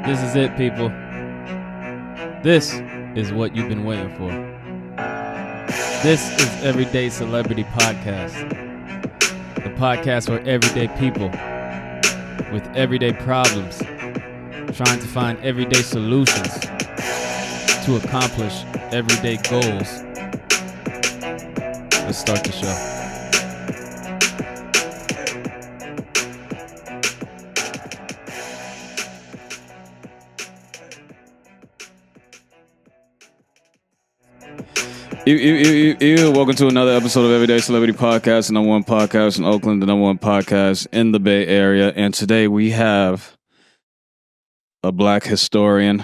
This is it, people. This is what you've been waiting for. This is Everyday Celebrity Podcast. The podcast for everyday people with everyday problems, trying to find everyday solutions to accomplish everyday goals. Let's start the show. Welcome to another episode of Everyday Celebrity Podcast, the number one podcast in Oakland, the number one podcast in the Bay Area. And today we have a Black historian.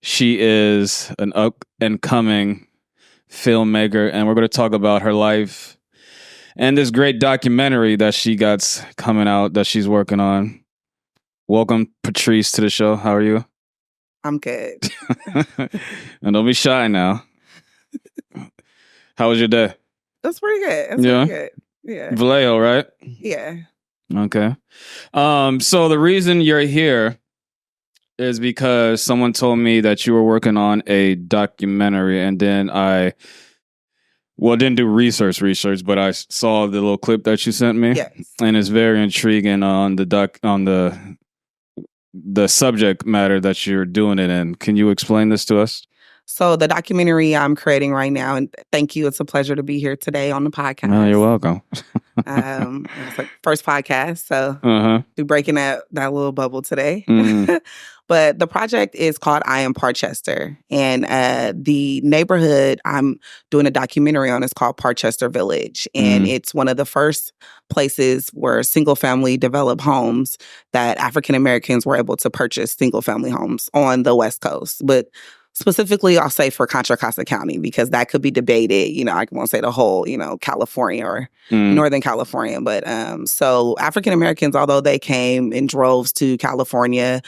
She is an up-and-coming filmmaker, and we're going to talk about her life and this great documentary that she got coming out that she's working on. Welcome, Patrice, to the show. How are you? I'm good. And don't be shy now. How was your day? That's pretty good. That's pretty good. Yeah. Vallejo, right? Yeah. Okay. So the reason you're here is because someone told me that you were working on a documentary, and then I didn't do research, but I saw the little clip that you sent me. Yes. And it's very intriguing on the subject matter that you're doing it in. Can you explain this to us? So the documentary I'm creating right now, and thank you. It's a pleasure to be here today on the podcast. Oh, you're welcome. It's like first podcast, so we're breaking that little bubble today. But the project is called I Am Parchester, and the neighborhood I'm doing a documentary on is called Parchester Village, and it's one of the first places where single-family developed homes that African Americans were able to purchase single-family homes on the West Coast, but specifically, I'll say for Contra Costa County, because that could be debated. I won't say the whole, California or Northern California. But so African Americans, although they came in droves to California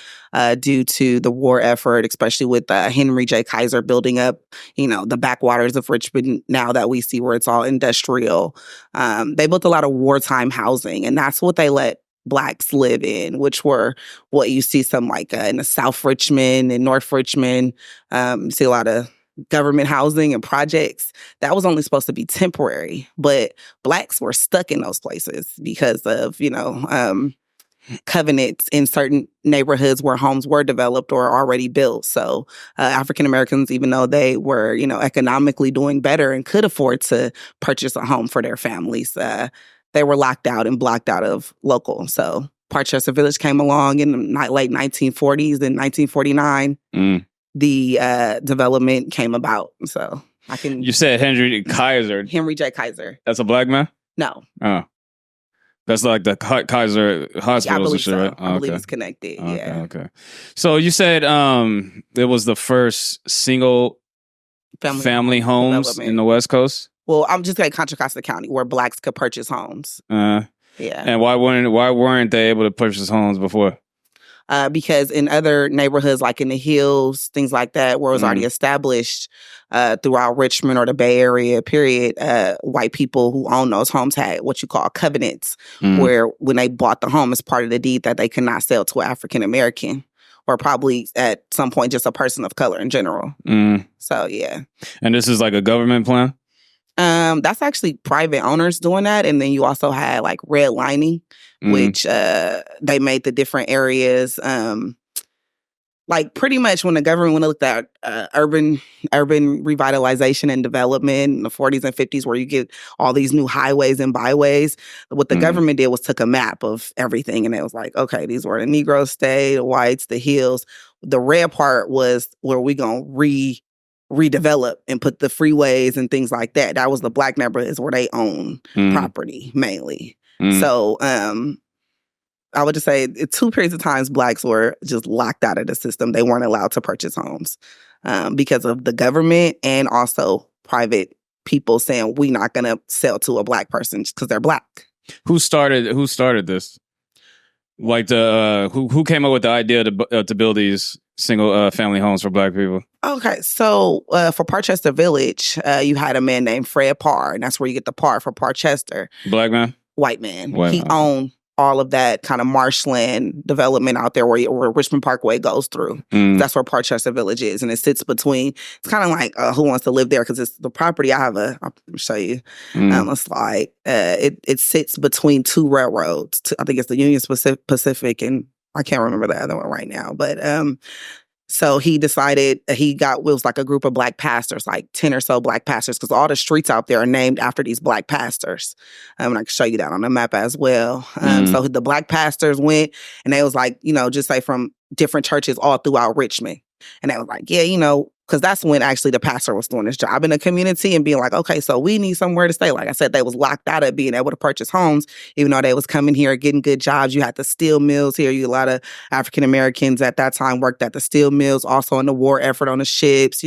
due to the war effort, especially with Henry J. Kaiser building up, the backwaters of Richmond now that we see where it's all industrial. They built a lot of wartime housing, and that's what they let Blacks live in, which were what you see some like in the South Richmond and North Richmond. You see a lot of government housing and projects. That was only supposed to be temporary, but Blacks were stuck in those places because of, covenants in certain neighborhoods where homes were developed or already built. So African Americans, even though they were, economically doing better and could afford to purchase a home for their families, they were locked out and blocked out of local. So Parchester Village came along in the late 1940s. In 1949, the development came about. So I can... You said Henry Kaiser. Henry J. Kaiser. That's a Black man? No. Oh. That's like the Kaiser hospitals, yeah, I believe and shit, so. right? I believe it's connected, yeah. Okay. So you said it was the first single family homes in the West Coast? Well, I'm just saying Contra Costa County, where Blacks could purchase homes. Yeah. And why weren't they able to purchase homes before? Because in other neighborhoods, like in the hills, things like that, where it was already established throughout Richmond or the Bay Area, period, white people who owned those homes had what you call covenants, where when they bought the home, it's part of the deed that they could not sell to an African American, or probably at some point just a person of color in general. So, yeah. And this is like a government plan? That's actually private owners doing that. And then you also had like redlining, which they made the different areas. Like pretty much when the government looked at urban revitalization and development in the 40s and 50s, where you get all these new highways and byways, what the government did was took a map of everything, and it was like, okay, these were the Negro state, the whites, the hills. The red part was where we gonna redevelop and put the freeways and things like that. That was the Black neighborhoods where they own property mainly. So I would just say in 2 periods of times, Blacks were just locked out of the system. They weren't allowed to purchase homes because of the government and also private people saying, we're not going to sell to a Black person just because they're Black. Who started this? Like who came up with the idea to build these single family homes for Black people? Okay, so for Parchester Village, you had a man named Fred Parr, and that's where you get the Parr for Parchester. Black man? White man. White he man. owned all of that kind of marshland development out there where Richmond Parkway goes through. That's where Parchester Village is. And it sits between, it's kind of like Who Wants to Live There? Because it's the property I have I'll show you a slide. It sits between two railroads. I think it's the Union Pacific and I can't remember the other one right now. But so he decided it was like a group of black pastors, like 10 or so black pastors, because all the streets out there are named after these black pastors. And I can show you that on the map as well. So the black pastors went and they was like, just say from different churches all throughout Richmond. And they was like, yeah, because that's when actually the pastor was doing his job in the community and being like, okay, so we need somewhere to stay. Like I said, they was locked out of being able to purchase homes, even though they was coming here, getting good jobs. You had the steel mills here. A lot of African Americans at that time worked at the steel mills, also in the war effort on the ships,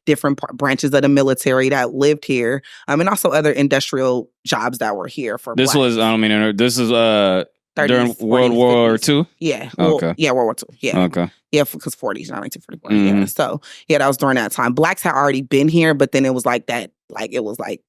different branches of the military that lived here. And also other industrial jobs that were here for This Black. was, I don't mean, this is 30s, during 40s, World War II? Yeah. Okay. Yeah, World War II. Yeah. Okay. Yeah, because 40s, 1944. Yeah. So, that was during that time. Blacks had already been here, but then it was like that, it was like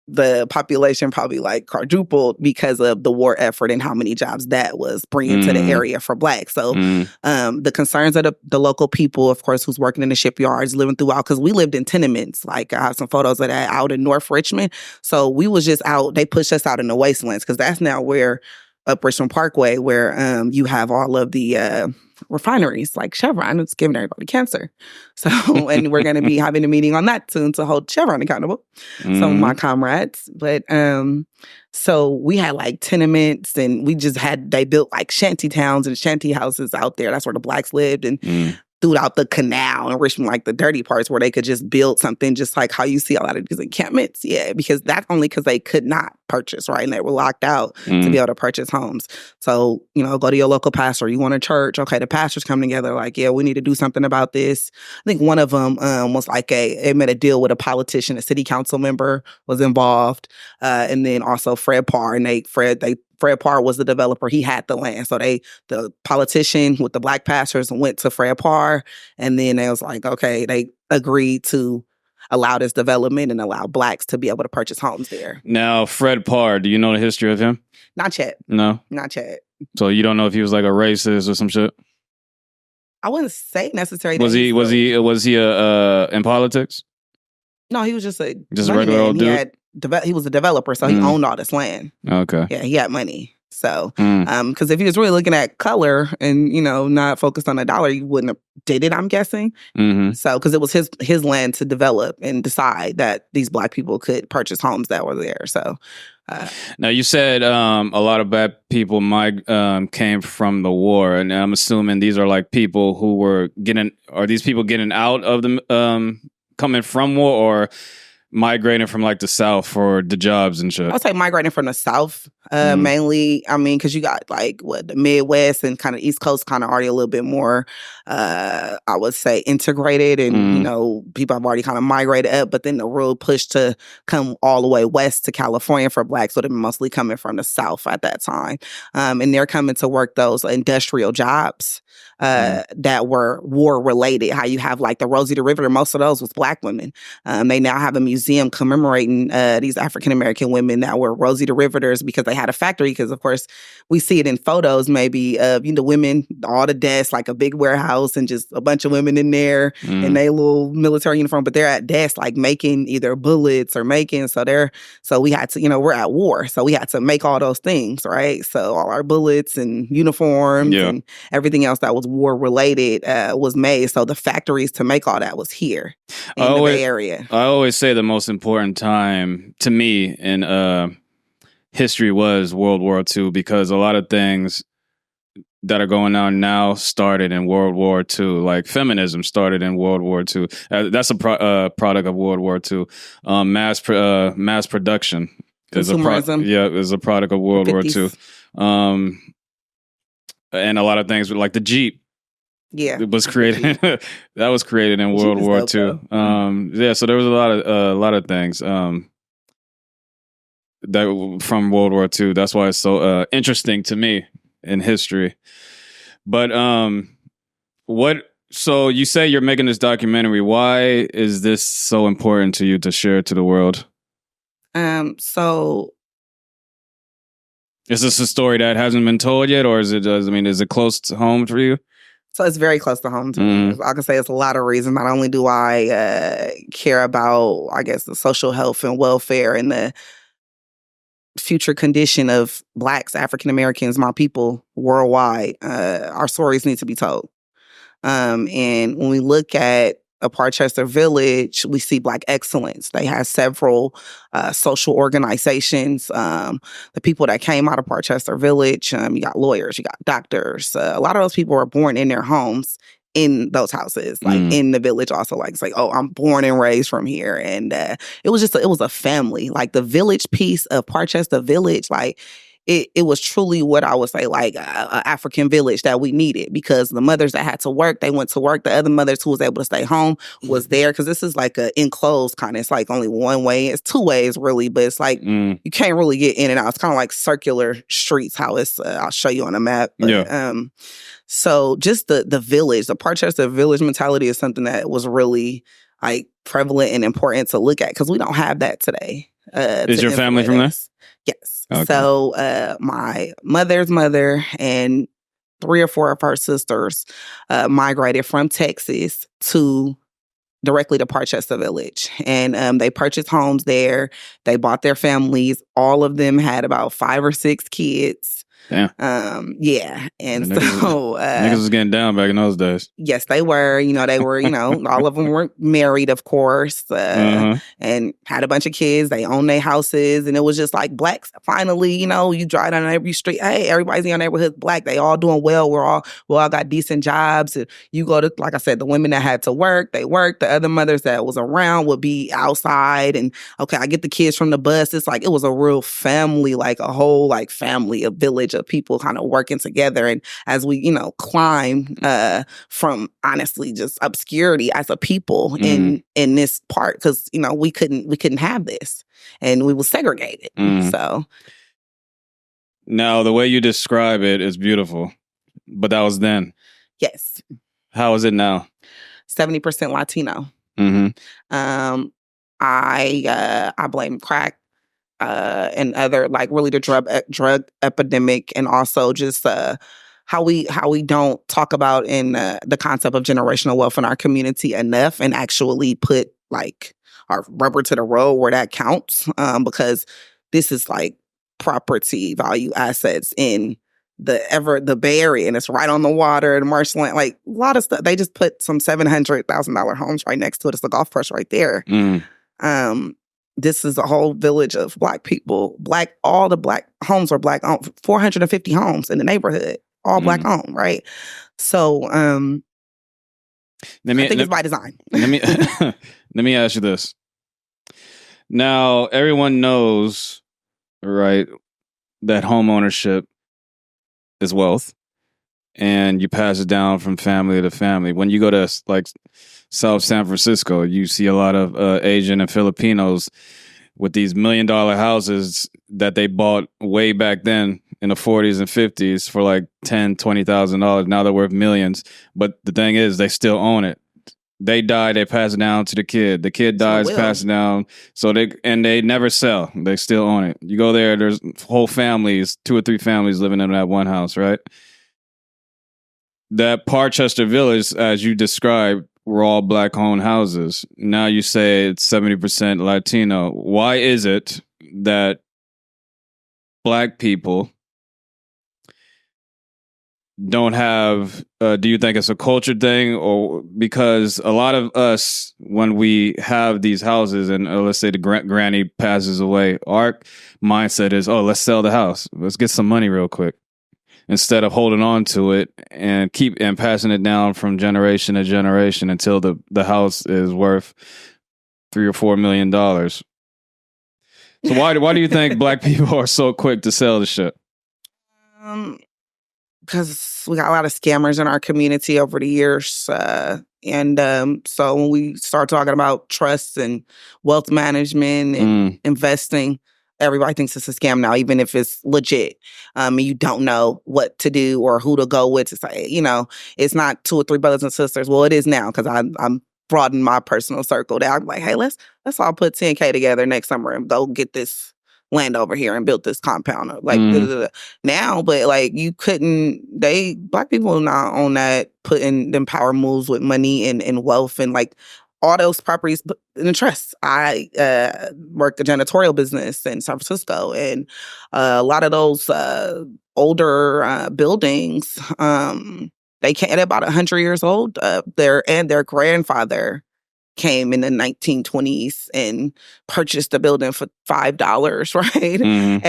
the population probably like quadrupled because of the war effort and how many jobs that was bringing to the area for Blacks. So the concerns of the local people, of course, who's working in the shipyards, living throughout, because we lived in tenements. Like I have some photos of that out in North Richmond. So we was just out, they pushed us out in the wastelands because that's now where up Richmond Parkway, where you have all of the refineries like Chevron. It's giving everybody cancer. So, and we're going to be having a meeting on that soon to hold Chevron accountable. Some of my comrades. But so we had like tenements and they built like shanty towns and shanty houses out there. That's where the Blacks lived. And throughout the canal in Richmond, like the dirty parts where they could just build something just like how you see a lot of these encampments. Yeah, because that's only because they could not purchase, right? And they were locked out to be able to purchase homes. So, go to your local pastor. You want a church? Okay, the pastors come together like, yeah, we need to do something about this. I think one of them was like they made a deal with a politician, a city council member was involved. And then also Fred Parr. And Fred Parr was the developer. He had the land. So the politician with the black pastors went to Fred Parr. And then they was like, okay, they agreed to allow this development and allow Blacks to be able to purchase homes there. Now, Fred Parr, do you know the history of him? Not yet. No? Not yet. So you don't know if he was like a racist or some shit? I wouldn't say necessarily. Was he in politics? No, he was just a regular old dude? He was a developer, so he owned all this land. Okay. Yeah, he had money. So, because if he was really looking at color and, not focused on the dollar, he wouldn't have did it, I'm guessing. So, because it was his land to develop and decide that these Black people could purchase homes that were there. So, now you said a lot of Black people came from the war, and I'm assuming these are like people who were these people getting out of the coming from war or migrating from like the South for the jobs and shit? I'll say migrating from the South, mainly. I mean, because you got like the Midwest and kind of East Coast kind of already a little bit more, I would say, integrated. And, people have already kind of migrated up. But then the real push to come all the way west to California for Blacks would have been mostly coming from the South at that time. And they're coming to work those industrial jobs that were war related. How you have like the Rosie the Riveter, most of those was Black women. They now have a museum commemorating these African American women that were Rosie the Riveters because they had a factory. Because of course we see it in photos maybe of women, all the desks, like a big warehouse and just a bunch of women in there in their little military uniform, but they're at desks like making either bullets or so we had to, we're at war, so we had to make all those things, right? So all our bullets and uniforms and everything else that was war related was made. So the factories to make all that was here in the Bay Area. I always say the most important time to me in history was World War II, because a lot of things that are going on now started in World War II. Like feminism started in World War II. That's a product of World War II. Mass production is a product of World War II. And a lot of things like the Jeep. Yeah, it was created. That was created in World War II. So there was a lot of things that from World War II. That's why it's so interesting to me in history. But so you say you're making this documentary. Why is this so important to you to share to the world? So Is this a story that hasn't been told yet, or is it close to home for you? So it's very close to home to me. I can say it's a lot of reasons. Not only do I care about, I guess, the social health and welfare and the future condition of Blacks, African Americans, my people worldwide, our stories need to be told. And when we look at a Parchester Village, we see Black excellence. They have several social organizations. The people that came out of Parchester Village, you got lawyers, you got doctors. A lot of those people were born in their homes, in those houses, like in the village. Also, like it's like, oh, I'm born and raised from here, and it was a family. Like the village piece of Parchester Village, like. It was truly what I would say, like a African village that we needed, because the mothers that had to work, they went to work. The other mothers who was able to stay home was there, because this is like an enclosed kind of, it's like only one way. It's two ways really, but it's like you can't really get in and out. It's kind of like circular streets, how it's, I'll show you on a map. But, so just the village, the Parchester Village mentality is something that was really like prevalent and important to look at, because we don't have that today. Is your family from there? Yes. Okay. So my mother's mother and 3 or 4 of her sisters migrated from Texas directly to Parchester Village. And they purchased homes there. They bought their families. All of them had about 5 or 6 kids. Damn. Yeah. And niggas was getting down back in those days. Yes, they were. They were, all of them were married, of course, and had a bunch of kids. They owned their houses. And it was just like Blacks. Finally, you drive down every street. Hey, everybody's in your neighborhood Black. They all doing well. We all got decent jobs. And you go to, like I said, the women that had to work, they worked. The other mothers that was around would be outside. And okay, I get the kids from the bus. It's like, it was a real family, like a whole like family, a village of people kind of working together. And as we, climb from honestly just obscurity as a people in this part, because we couldn't have this, and we were segregated. So now the way you describe it is beautiful, but that was then. Yes. How is it now? 70% Latino. I blame crack. And other, like, really the drug epidemic, and also just how we don't talk about in the concept of generational wealth in our community enough, and actually put like our rubber to the road where that counts, because this is like property value assets in the Bay Area, and it's right on the water, the marshland, like a lot of stuff. They just put some $700,000 homes right next to it. It's the golf course right there. This is a whole village of Black people. All the Black homes are Black owned. 450 homes in the neighborhood, all Black owned, right? So I think it's by design. Let me ask you this. Now, everyone knows, right, that home ownership is wealth, and you pass it down from family to family. When you go to like South San Francisco, you see a lot of Asian and Filipinos with these $1 million houses that they bought way back then in the 40s and 50s for like $10,000, $20,000. Now they're worth millions. But the thing is, they still own it. They die, they pass it down to the kid. The kid dies, pass it down. So they never sell. They still own it. You go there, there's whole families, 2 or 3 families living in that one house, right? That Parchester Village, as you described, were all Black-owned houses. Now you say it's 70% Latino. Why is it that Black people don't have, do you think it's a culture thing? Or because a lot of us, when we have these houses and let's say the granny passes away, our mindset is, oh, let's sell the house. Let's get some money real quick. Instead of holding on to it and passing it down from generation to generation until the house is worth $3 or $4 million. So why do you think Black people are so quick to sell the shit? Because we got a lot of scammers in our community over the years. So when we start talking about trust and wealth management and investing, everybody thinks it's a scam now, even if it's legit. And you don't know what to do or who to go with to say, it's not 2 or 3 brothers and sisters. Well, it is now, because I'm broadening my personal circle. That I'm like, hey, let's all put $10K together next summer and go get this land over here and built this compound. Like now, but like you couldn't. Black people not on that putting them power moves with money and wealth and like all those properties in the trust. I worked a janitorial business in San Francisco, and a lot of those older buildings, they're about 100 years old. Their grandfather came in the 1920s and purchased the building for $5, right? And,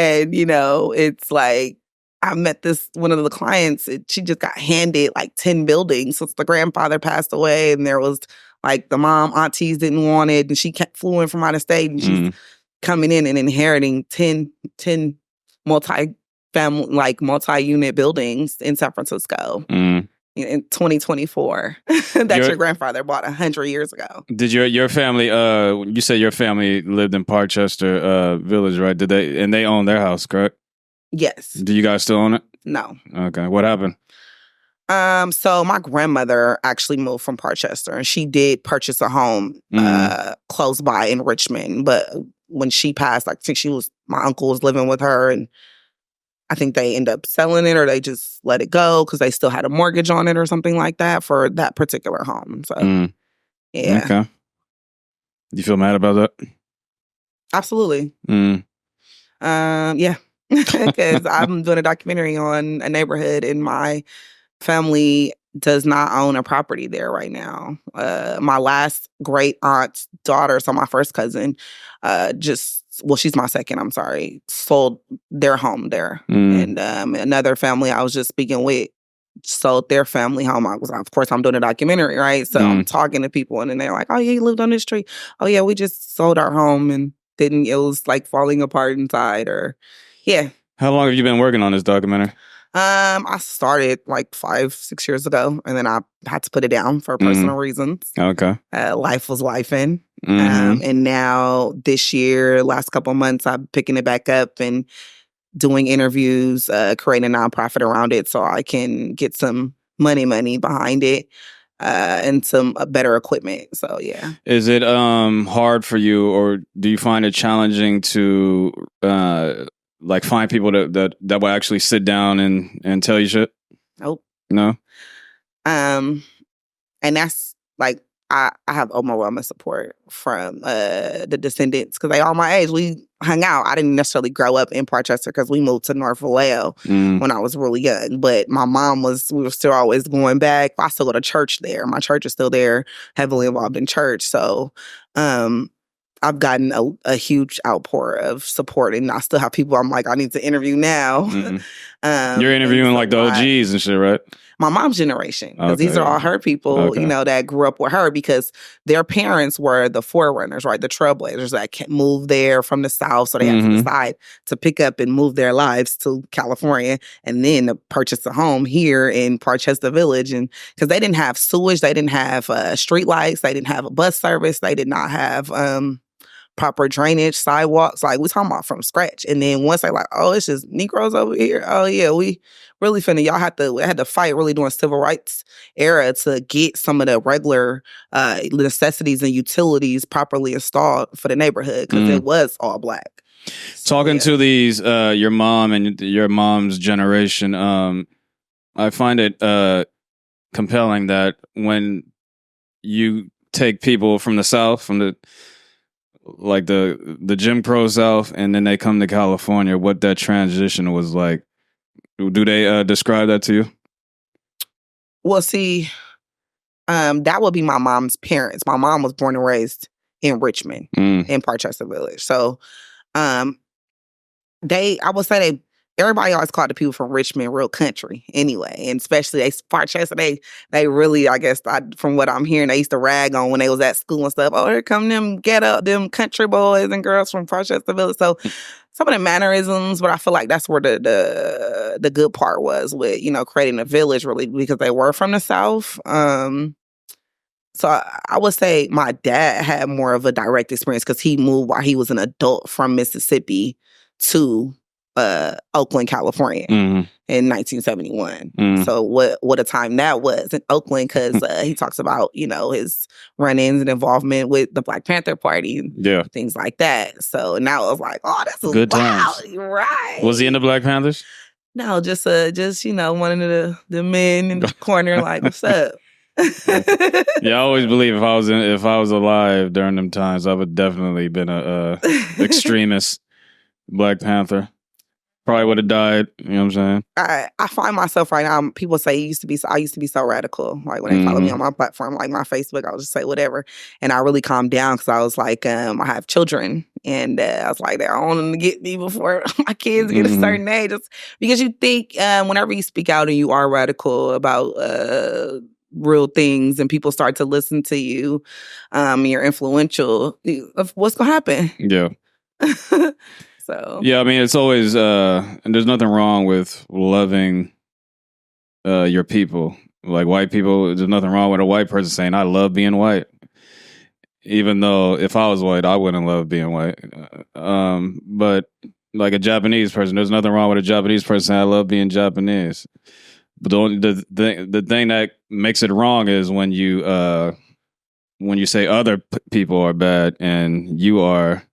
it's like, I met one of the clients, she just got handed like 10 buildings since the grandfather passed away, and there was like the aunties didn't want it, and she flew in from out of state, and she's coming in and inheriting 10 multi-family, like multi-unit buildings in San Francisco. In 2024 that your grandfather bought 100 years ago. Did your family, you said your family lived in Parchester Village, right? They own their house, correct? Yes. Do you guys still own it? No. Okay. What happened? So my grandmother actually moved from Parchester, and she did purchase a home close by in Richmond. But when she passed, like, I think my uncle was living with her, and I think they end up selling it, or they just let it go because they still had a mortgage on it or something like that for that particular home. So, yeah. Okay. You feel mad about that? Absolutely. Yeah. Because I'm doing a documentary on a neighborhood, and my family does not own a property there right now. My last great aunt's daughter, so my first cousin, she's my second, I'm sorry, sold their home there. And another family I was just speaking with sold their family home. Of course, I'm doing a documentary, right? So I'm talking to people, and then they're like, oh, yeah, you lived on this street. Oh, yeah, we just sold our home and it was like falling apart inside, or, yeah. How long have you been working on this documentary? I started like 5-6 years ago, and then I had to put it down for personal reasons. Okay. Life was lifing. And now this year, last couple of months, I'm picking it back up and doing interviews, creating a nonprofit around it so I can get some money behind it, and some better equipment. So, yeah. Is it hard for you, or do you find it challenging to like find people that will actually sit down and tell you shit? Nope. No? And that's like, I have overwhelming support from the descendants, because they all my age. We hung out. I didn't necessarily grow up in Parchester because we moved to North Vallejo when I was really young. But my mom we were still always going back. I still go to church there. My church is still there, heavily involved in church. So I've gotten a huge outpour of support, and I still have people I'm like, I need to interview now. You're interviewing like the OGs and shit, right? My mom's generation, because these are all her people, that grew up with her, because their parents were the forerunners, right? The trailblazers that moved there from the South, so they had to decide to pick up and move their lives to California, and then to purchase a home here in Parchester Village. And because they didn't have sewage, they didn't have street lights, they didn't have a bus service, they did not have proper drainage, sidewalks. Like, we're talking about from scratch. And then once they like, oh, it's just Negroes over here. Oh yeah, we really y'all had to fight really during civil rights era to get some of the regular necessities and utilities properly installed for the neighborhood, because it was all Black. Talking to these, your mom and your mom's generation, I find it compelling that when you take people from the South, from the Jim Crow South, and then they come to California, what that transition was like. Do they describe that to you? Well, see, that would be my mom's parents. My mom was born and raised in Richmond, in Parchester Village. So, I would say everybody always called the people from Richmond real country anyway. And especially Parchester, they really, I guess, from what I'm hearing, they used to rag on when they was at school and stuff. Oh, here come them them country boys and girls from Parchester Village. So some of the mannerisms, but I feel like that's where the good part was with, creating a village, really, because they were from the South. So I would say my dad had more of a direct experience, because he moved while he was an adult from Mississippi to Oakland, California in 1971. So what a time that was in Oakland, because he talks about, his run-ins and involvement with the Black Panther Party and things like that. So now I was like, oh, that's good times. Right. Was he in the Black Panthers? No, just one of the men in the corner, like, what's up? I always believe if I was alive during them times, I would definitely been a extremist Black Panther. Probably would have died. You know what I'm saying? I find myself right now. People say I used to be so radical. Like when they follow me on my platform, like my Facebook, I'll just say whatever. And I really calmed down because I was like, I have children, and I was like, I don't want them to get me before my kids get a certain age. It's because you think whenever you speak out and you are radical about real things, and people start to listen to you, you're influential. What's gonna happen? Yeah. So yeah, I mean, it's always and there's nothing wrong with loving your people. Like white people, there's nothing wrong with a white person saying, I love being white. Even though if I was white, I wouldn't love being white. But like a Japanese person, there's nothing wrong with a Japanese person saying, I love being Japanese. But the thing that makes it wrong is when you say other people are bad and you are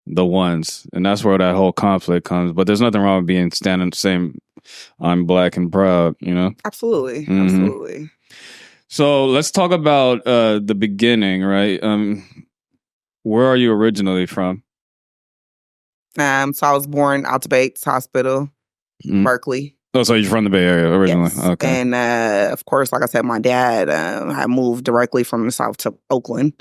the ones, and that's where that whole conflict comes. But there's nothing wrong with being standing the same. I'm Black and proud, Absolutely, absolutely. So let's talk about the beginning, right? Where are you originally from? So I was born out to Bates Hospital, Berkeley. Oh, so you're from the Bay Area originally? Yes. Okay. And of course, like I said, my dad had moved directly from the South to Oakland.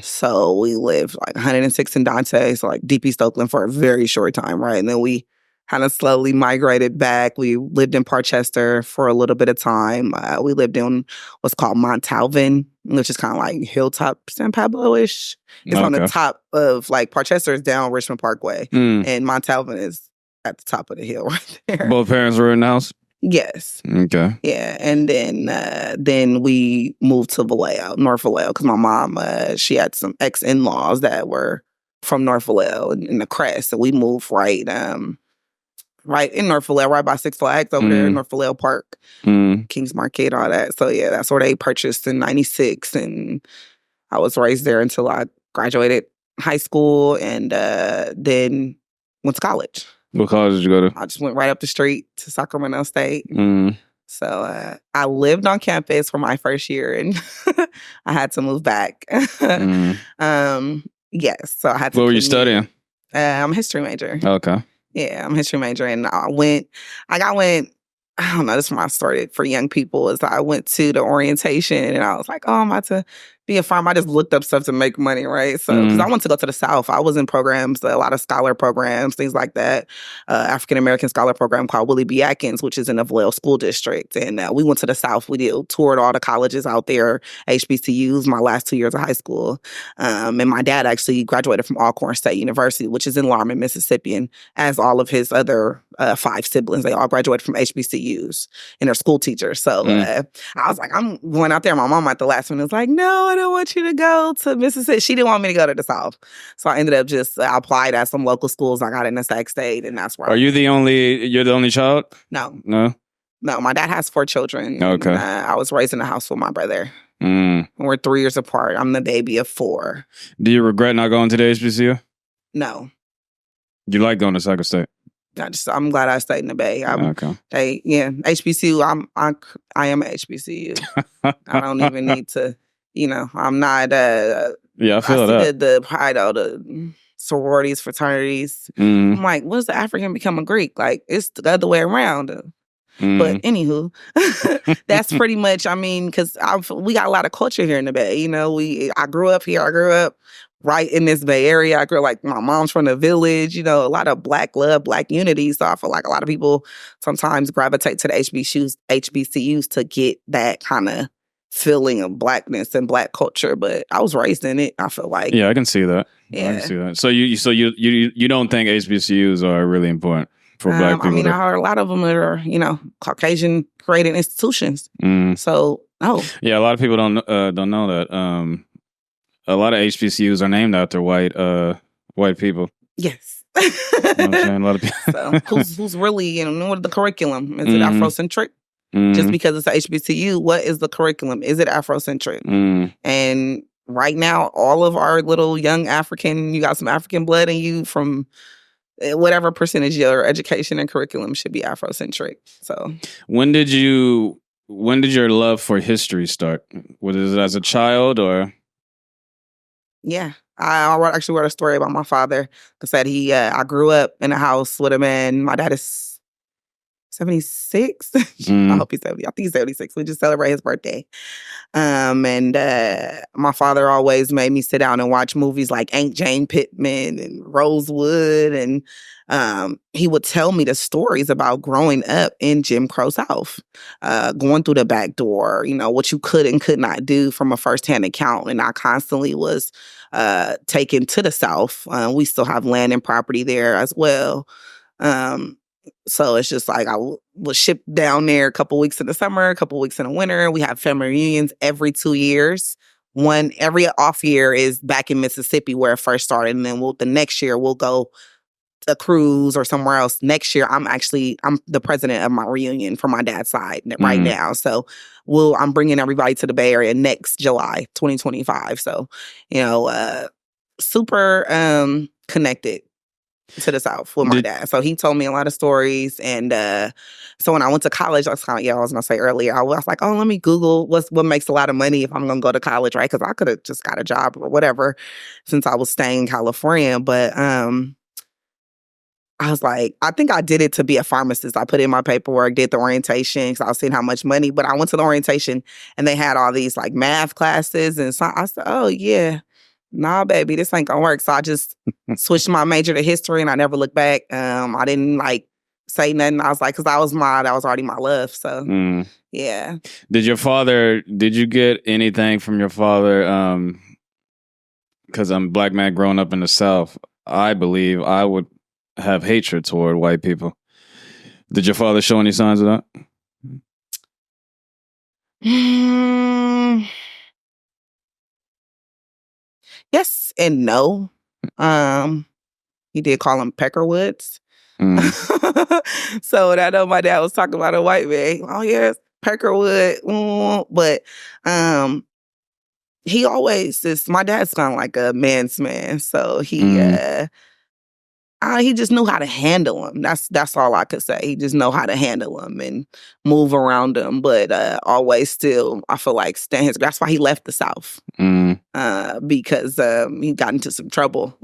So we lived like 106 in Dante, so like deep East Oakland for a very short time, right? And then we kind of slowly migrated back. We lived in Parchester for a little bit of time. We lived in what's called Montalvan, which is kind of like Hilltop, San Pablo-ish. It's on the top of, like, Parchester is down Richmond Parkway, and Montalvan is at the top of the hill right there. Both parents were in the house? Yes. Okay. Yeah, and then we moved to Vallejo, North Vallejo, because my mom, she had some ex-in-laws that were from North Vallejo in the Crest, so we moved right in North Vallejo, right by Six Flags over there in North Vallejo Park, Kings Market, all that. So yeah, that's where they purchased in '96, and I was raised there until I graduated high school, and then went to college. What college did you go to? I just went right up the street to Sacramento State. So I lived on campus for my first year, and I had to move back. Yes, so I had to. What were you studying? I'm a history major. Okay. Yeah, I'm a history major, and I went. I don't know. This is when I started for young people. Is I went to the orientation, and I was like, "Oh, I'm about to be a farmer." I just looked up stuff to make money, right? So, because I wanted to go to the South, I was in programs, a lot of scholar programs, things like that. African American scholar program called Willie B. Atkins, which is in the Vallejo School District, and we went to the South. We toured all the colleges out there, HBCUs. My last 2 years of high school, and my dad actually graduated from Alcorn State University, which is in Larman, Mississippi, and as all of his other 5 siblings, they all graduated from HBCUs and they're school teachers. So I was like, I'm going out there. My mom at the last one was like, no, I don't want you to go to Mississippi. She didn't want me to go to the South. So I ended up I applied at some local schools. I got into Sac State, and that's where you're the only child? No. No? No, my dad has 4 children. Okay. I was raised in a house with my brother. We're 3 years apart. I'm the baby of 4. Do you regret not going to the HBCU? No. You like going to Sac State? I'm glad I stayed in the Bay. HBCU. I am an HBCU. I don't even need to. I'm not. I feel that. The pride of the sororities, fraternities. I'm like, what does the African become a Greek? Like, it's the other way around. But anywho, that's pretty much. I mean, because we got a lot of culture here in the Bay. I grew up here. I grew up right in this Bay Area. I grew up, like, my mom's from the Village. A lot of Black love, Black unity. So I feel like a lot of people sometimes gravitate to the HBCUs to get that kind of feeling of Blackness and Black culture. But I was raised in it. I feel like. Yeah, I can see that. Yeah. I can see that. So you don't think HBCUs are really important for Black people? I mean, I heard a lot of them are, Caucasian created institutions. So, yeah, a lot of people don't know that. A lot of HBCUs are named after white people. Yes. You know what I'm saying? A lot of people. So who's really, what the curriculum? Is it Afrocentric? Just because it's a HBCU, what is the curriculum? Is it Afrocentric? And right now, all of our little young African, you got some African blood in you from whatever percentage your education and curriculum should be Afrocentric. So when did your love for history start? Was it as a child or? Yeah. I actually wrote a story about my father. I said I grew up in a house with a man. My dad is 76. I hope he's 70. I think he's 76. We just celebrate his birthday. And my father always made me sit down and watch movies like Aunt Jane Pittman and Rosewood. And he would tell me the stories about growing up in Jim Crow South, going through the back door, what you could and could not do from a firsthand account. And I constantly was taken to the South. We still have land and property there as well. So it's just like I was shipped down there a couple weeks in the summer, a couple weeks in the winter. We have family reunions every 2 years. Every off year is back in Mississippi where it first started. And then the next year we'll go to a cruise or somewhere else. Next year, I'm the president of my reunion from my dad's side right now. So I'm bringing everybody to the Bay Area next July, 2025. So, super connected to the South with my dad. So he told me a lot of stories. And so when I went to college, I was going to say earlier, I was like, oh, let me Google what makes a lot of money if I'm going to go to college, right? Because I could have just got a job or whatever since I was staying in California. But I was like, I think I did it to be a pharmacist. I put in my paperwork, did the orientation because I was seeing how much money. But I went to the orientation and they had all these like math classes. And so I said, oh, yeah. Nah, baby, this ain't gonna work. So I just switched my major to history and I never looked back. I didn't say nothing. I was like, because that was already my love. So yeah. Did you get anything from your father? Because I'm a black man growing up in the South, I believe I would have hatred toward white people. Did your father show any signs of that? Yes and no. He did call them Peckerwoods. So I know my dad was talking about a white man. Oh yes, Peckerwood. But he always my dad's kind of like a man's man. So he just knew how to handle them. That's all I could say. He just know how to handle them and move around them. But always still, I feel like that's why he left the South. Because he got into some trouble.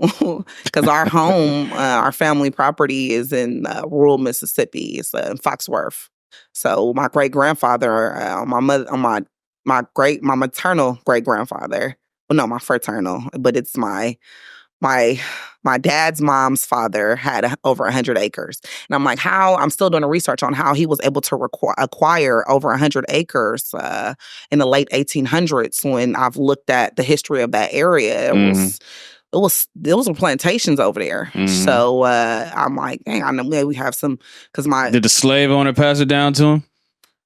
Because our home, our family property is in rural Mississippi. It's in Foxworth. So my great grandfather, my maternal great grandfather. Well, no, my fraternal, but it's my dad's mom's father had over 100 acres. And I'm like, I'm still doing the research on how he was able to acquire over 100 acres in the late 1800s. When I've looked at the history of that area, there was plantations over there. So I'm like, dang, I know maybe we have some, because Did the slave owner pass it down to him?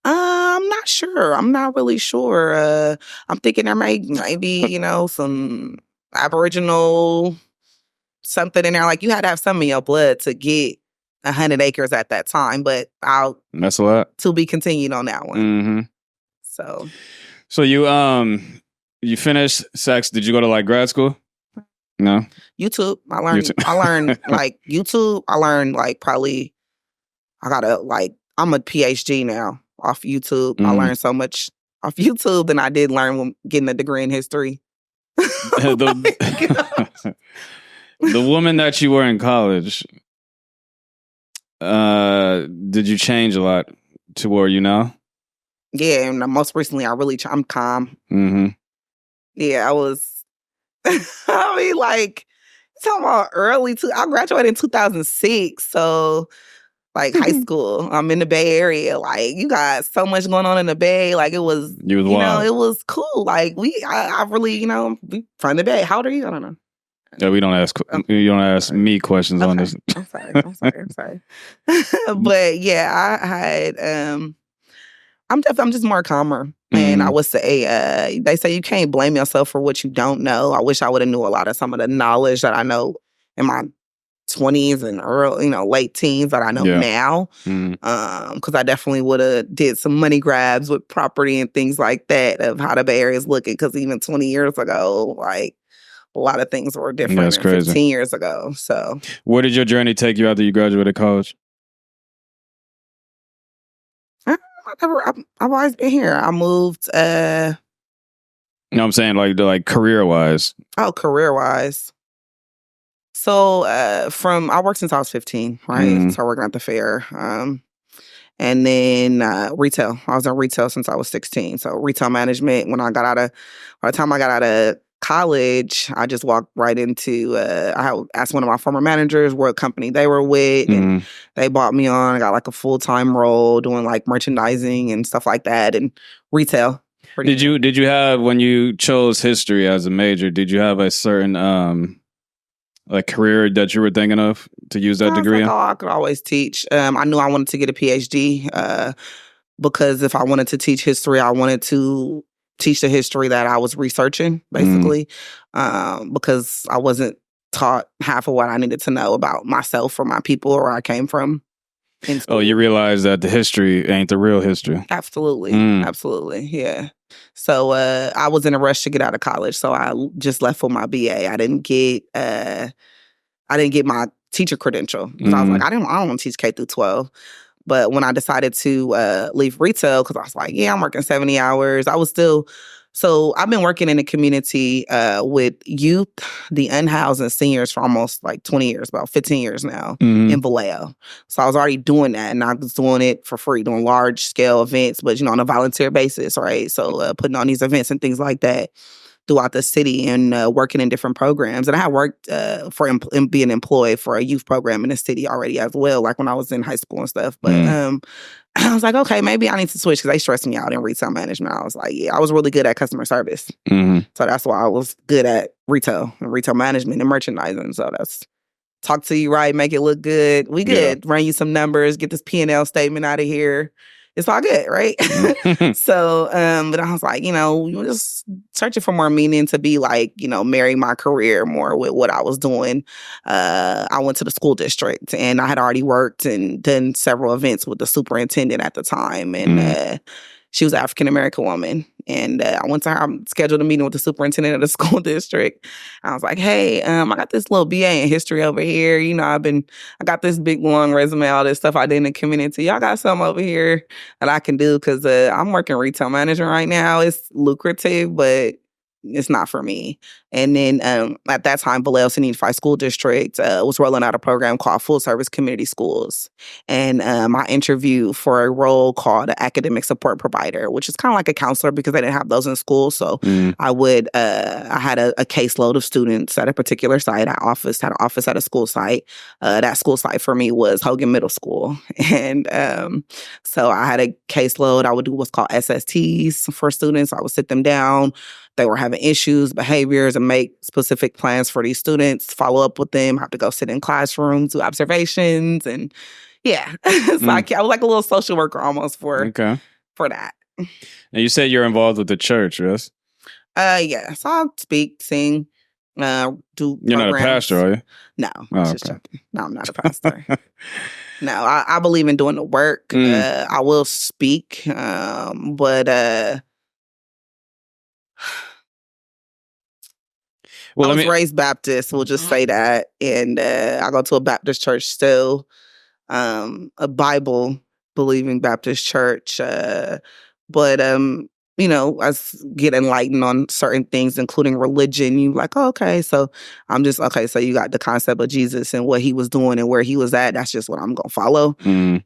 I'm not sure. I'm not really sure. I'm thinking there may be, some Aboriginal something in there. Like you had to have some of your blood to get 100 acres at that time, but that's a lot to be continued on that one. So you finished sex. Did you go to like grad school? No. YouTube. I learned like YouTube. I learned like probably I'm a PhD now off YouTube. I learned so much off YouTube than I did learn when getting a degree in history. The woman that you were in college, did you change a lot to where you now? Yeah, and most recently I'm calm. Yeah, I was. I mean, like talking about I graduated in 2006, so like high school. I'm in the Bay Area. Like you got so much going on in the Bay. Like it was, it was cool. Like I really, we from the Bay. How old are you? I don't know. Yeah, you don't ask me questions on this. I'm sorry. But yeah, I had I'm just more calmer. And I would say they say you can't blame yourself for what you don't know. I wish I would have knew a lot of some of the knowledge that I know in my 20s and early, late teens that I know now. Because I definitely would have did some money grabs with property and things like that of how the Bay Area is looking. Because even 20 years ago, like, a lot of things were different than 15 years ago. So, where did your journey take you after you graduated college? I've always been here. I moved. No, I'm saying like career wise. Oh, career wise. So I worked since I was 15, right? So working at the fair. And then retail. I was in retail since I was 16. So retail management. By the time I got out of college, I just walked right into, I asked one of my former managers what company they were with, and they brought me on. I got like a full-time role doing like merchandising and stuff like that, and retail. Did you have, when you chose history as a major, did you have a certain like career that you were thinking of to use that degree in? I could always teach. I knew I wanted to get a PhD because if I wanted to teach history, I wanted to teach the history that I was researching, basically, because I wasn't taught half of what I needed to know about myself or my people or where I came from. Oh, you realize that the history ain't the real history. Absolutely. Absolutely. Yeah. So I was in a rush to get out of college, so I just left for my BA. I didn't get my teacher credential because I was like, I don't want to teach K through 12. But when I decided to leave retail, because I was like, I'm working 70 hours. So I've been working in the community with youth, the unhoused, and seniors for almost like 20 years, about 15 years now in Vallejo. So I was already doing that, and I was doing it for free, doing large scale events, but on a volunteer basis, right? So putting on these events and things like that throughout the city and working in different programs. And I had worked for being employed for a youth program in the city already as well, like when I was in high school and stuff. But I was like, okay, maybe I need to switch because they stressed me out in retail management. I was like, I was really good at customer service. So that's why I was good at retail and retail management and merchandising. So that's talk to you right, make it look good. We good. Run you some numbers, get this P&L statement out of here. It's all good, right? So, but I was like, just searching for more meaning to be like, marry my career more with what I was doing. I went to the school district and I had already worked and done several events with the superintendent at the time. And she was an African-American woman. And I went to her, I scheduled a meeting with the superintendent of the school district. I was like, hey, I got this little BA in history over here. I got this big, long resume, all this stuff I did in the community. Y'all got something over here that I can do? Because I'm working retail management right now. It's lucrative, but it's not for me. And then at that time, Vallejo City Unified School District was rolling out a program called Full Service Community Schools. And I interviewed for a role called Academic Support Provider, which is kind of like a counselor because they didn't have those in school. So I had a caseload of students at a particular site. I had an office at a school site. That school site for me was Hogan Middle School. And so I had a caseload. I would do what's called SSTs for students. I would sit them down. They were having issues, behaviors, and make specific plans for these students, follow up with them, have to go sit in classrooms, do observations, and so I was like a little social worker almost for that. And you said you're involved with the church, yes? Yeah. So I speak, sing, do You're programs. Not a pastor, are you? No, just joking. No, I'm not a pastor. No, I believe in doing the work. I will speak, but I was raised Baptist, we'll just say that. And I go to a Baptist church still, a Bible-believing Baptist church. But as get enlightened on certain things, including religion, you're like, oh, okay. So I'm just, okay, so you got the concept of Jesus and what he was doing and where he was at. That's just what I'm going to follow.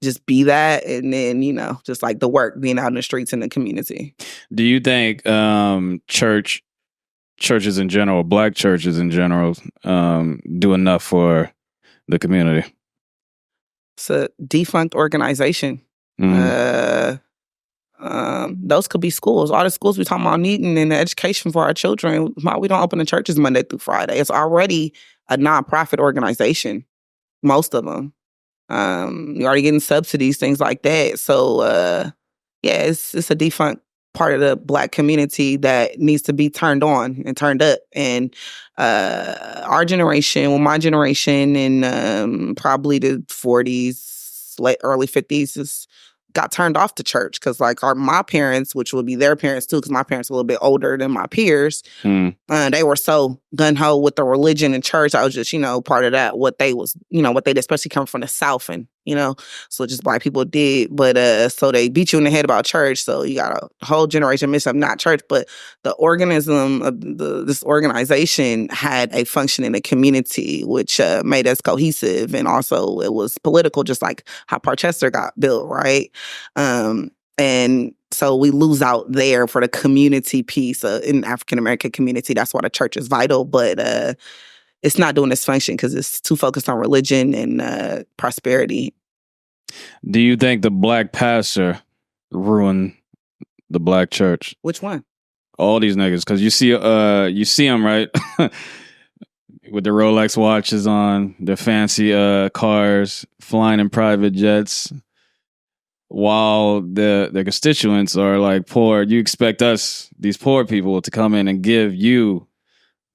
Just be that. And then, just like the work, being out in the streets in the community. Do you think churches in general, Black churches in general, do enough for the community? It's a defunct organization. Those could be schools. All the schools we talking about needing in the education for our children. Why we don't open the churches Monday through Friday? It's already a nonprofit organization. Most of them. You're already getting subsidies, things like that. So, it's a defunct part of the Black community that needs to be turned on and turned up. And our generation, well, my generation in probably the 40s, early 50s, got turned off to church because like my parents, which would be their parents too, because my parents are a little bit older than my peers, they were so gung-ho with the religion and church. I was just, part of that, what they did, especially coming from the South, and so just Black people did. But so they beat you in the head about church. So you got a whole generation missed up, not church, but the organism of this organization had a function in the community, which made us cohesive. And also it was political, just like how Parchester got built, right? And so we lose out there for the community piece in the African-American community. That's why the church is vital, but it's not doing its function because it's too focused on religion and prosperity. Do you think the Black pastor ruined the Black church? Which one? All these niggas, because you see them, right? With the Rolex watches on, the fancy cars, flying in private jets, while the constituents are like poor. You expect us, these poor people, to come in and give you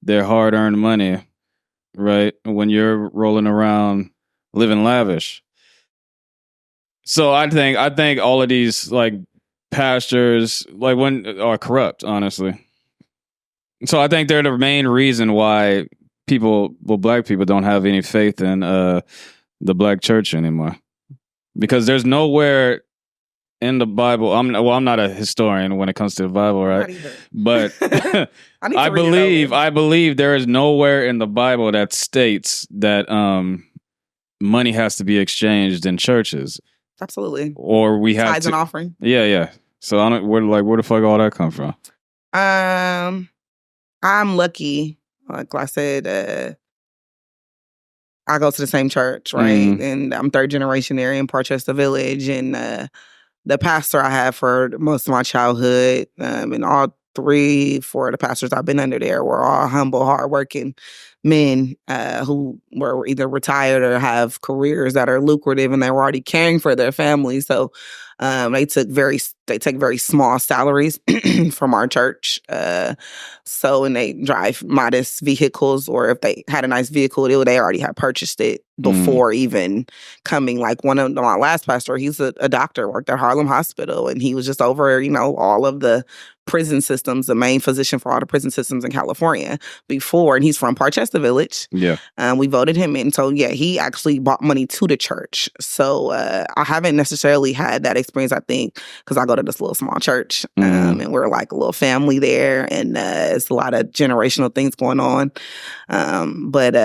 their hard-earned money, right? When you're rolling around living lavish. So I think all of these like pastors are corrupt, honestly. So I think they're the main reason why Black people don't have any faith in the Black church anymore. Because there's nowhere in the Bible. I'm not a historian when it comes to the Bible, right? But I believe there is nowhere in the Bible that states that money has to be exchanged in churches. Absolutely. Or we have tithes and offering. Yeah. So I don't where the fuck all that come from? I'm lucky. Like I said, I go to the same church, right? Mm-hmm. And I'm third generation there in Parchester Village. And the pastor I had for most of my childhood, and all 3-4 of the pastors I've been under there were all humble, hardworking men who were either retired or have careers that are lucrative, and they were already caring for their families. So they take very small salaries from our church. And they drive modest vehicles, or if they had a nice vehicle, they already had purchased it before even coming. Like one of my last pastor, he's a doctor, worked at Harlem Hospital, and he was just over, all of the prison systems, the main physician for all the prison systems in California before, and he's from Parchester Village. Yeah. We voted him in. So yeah, he actually brought money to the church. So I haven't necessarily had that experience, I think, because I go to this little small church, and we're like a little family there, and it's a lot of generational things going on. But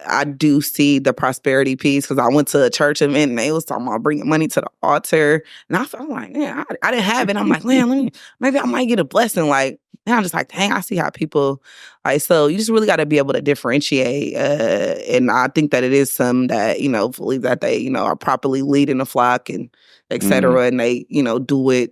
I do see the prosperity piece, because I went to a church event and they was talking about bringing money to the altar, and I felt like, man, I didn't have it. I'm like, man, maybe I might get a blessing. Like, and I'm just like, dang, I see how people, like, so you just really got to be able to differentiate. And I think that it is some that, believe that they, are properly leading the flock and et cetera, and they, do it.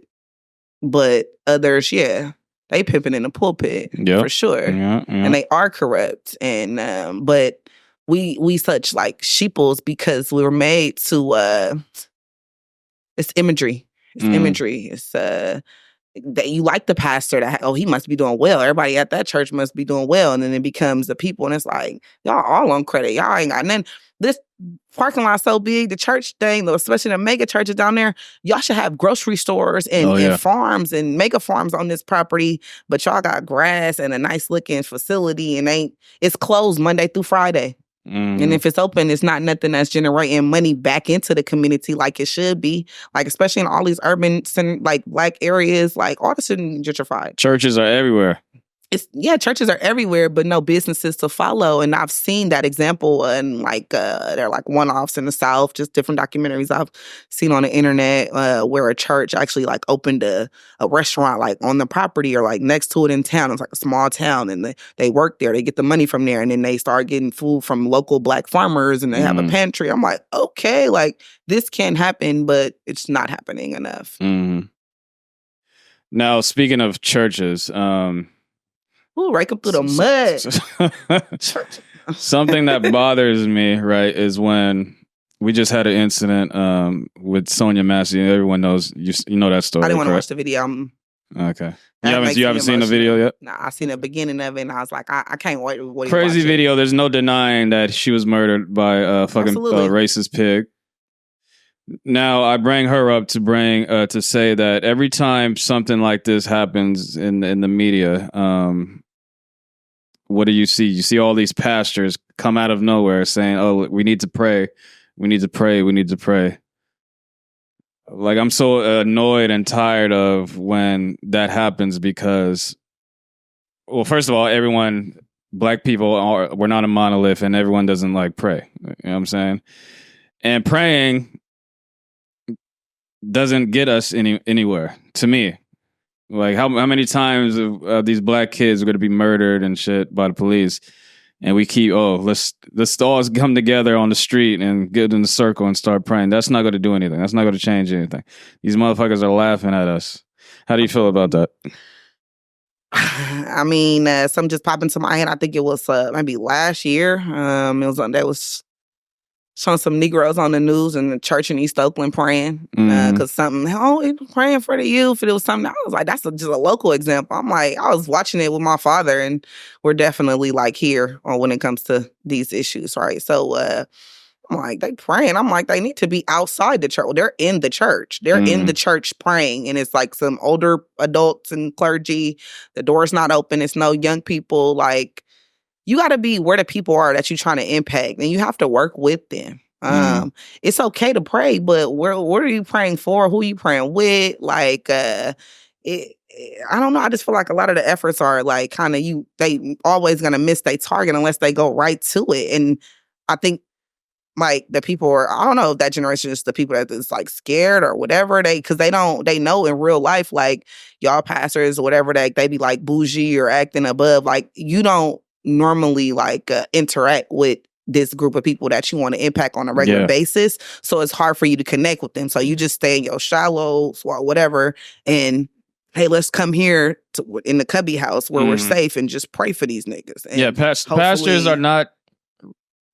But others, yeah, they pimping in the pulpit, for sure. Yeah. And they are corrupt. And, but we such like sheeples because we were made to, it's imagery. It's imagery. It's, that you like the pastor that, he must be doing well. Everybody at that church must be doing well. And then it becomes the people. And it's like, y'all all on credit. Y'all ain't got nothing. This parking lot so big, the church thing, especially the mega churches down there, y'all should have grocery stores and farms and mega farms on this property. But y'all got grass and a nice looking facility, and it's closed Monday through Friday. And if it's open, it's not nothing that's generating money back into the community like it should be. Like, especially in all these urban, like, Black areas, like, all this shit gentrified. Churches are everywhere. Churches are everywhere, but no businesses to follow. And I've seen that example, and like they're like one-offs in the South, just different documentaries I've seen on the internet where a church actually like opened a restaurant like on the property or like next to it in town. It's like a small town, and they work there. They get the money from there, and then they start getting food from local Black farmers, and they have a pantry. I'm like, okay, like this can happen, but it's not happening enough. Now, speaking of churches, rake up through the mud. Something that bothers me, right, is when we just had an incident with Sonia Massey. Everyone knows, you know that story. I didn't want to watch the video. Okay. You haven't seen the video yet? No, I seen the beginning of it, and I was like, I can't wait. Crazy video. There's no denying that she was murdered by a fucking racist pig. Now I bring her up to say that every time something like this happens in the media, what do you see? You see all these pastors come out of nowhere saying, "Oh, we need to pray, we need to pray, we need to pray." Like, I'm so annoyed and tired of when that happens because, well, first of all, black people we're not a monolith, and everyone doesn't like pray. You know what I'm saying? And praying doesn't get us anywhere, to me. Like, how many times these black kids are going to be murdered and shit by the police, and we keep, let's all come together on the street and get in a circle and start praying. That's not going to do anything. That's not going to change anything. These motherfuckers are laughing at us. How do you feel about that? I mean, something just popped into my head. I think it was maybe last year. There was showing some Negroes on the news in the church in East Oakland praying because praying for the youth. And it was something, I was like, that's just a local example. I'm like, I was watching it with my father, and we're definitely like here when it comes to these issues, right? So I'm like, they praying. I'm like, they need to be outside the church. Well, they're in the church. They're in the church praying, and it's like some older adults and clergy. The door's not open. It's no young people. Like, you got to be where the people are that you're trying to impact, and you have to work with them. It's okay to pray, but what are you praying for? Who are you praying with? Like, I don't know. I just feel like a lot of the efforts are like kind of they always going to miss their target unless they go right to it. And I think like the people I don't know if that generation is the people that is like scared or whatever, because they know in real life, like, y'all pastors or whatever, they be like bougie or acting above. Like, you don't normally like interact with this group of people that you want to impact on a regular basis. So it's hard for you to connect with them. So you just stay in your shallows or whatever. And hey, let's come here in the Cubby house where we're safe and just pray for these niggas. And pastors are not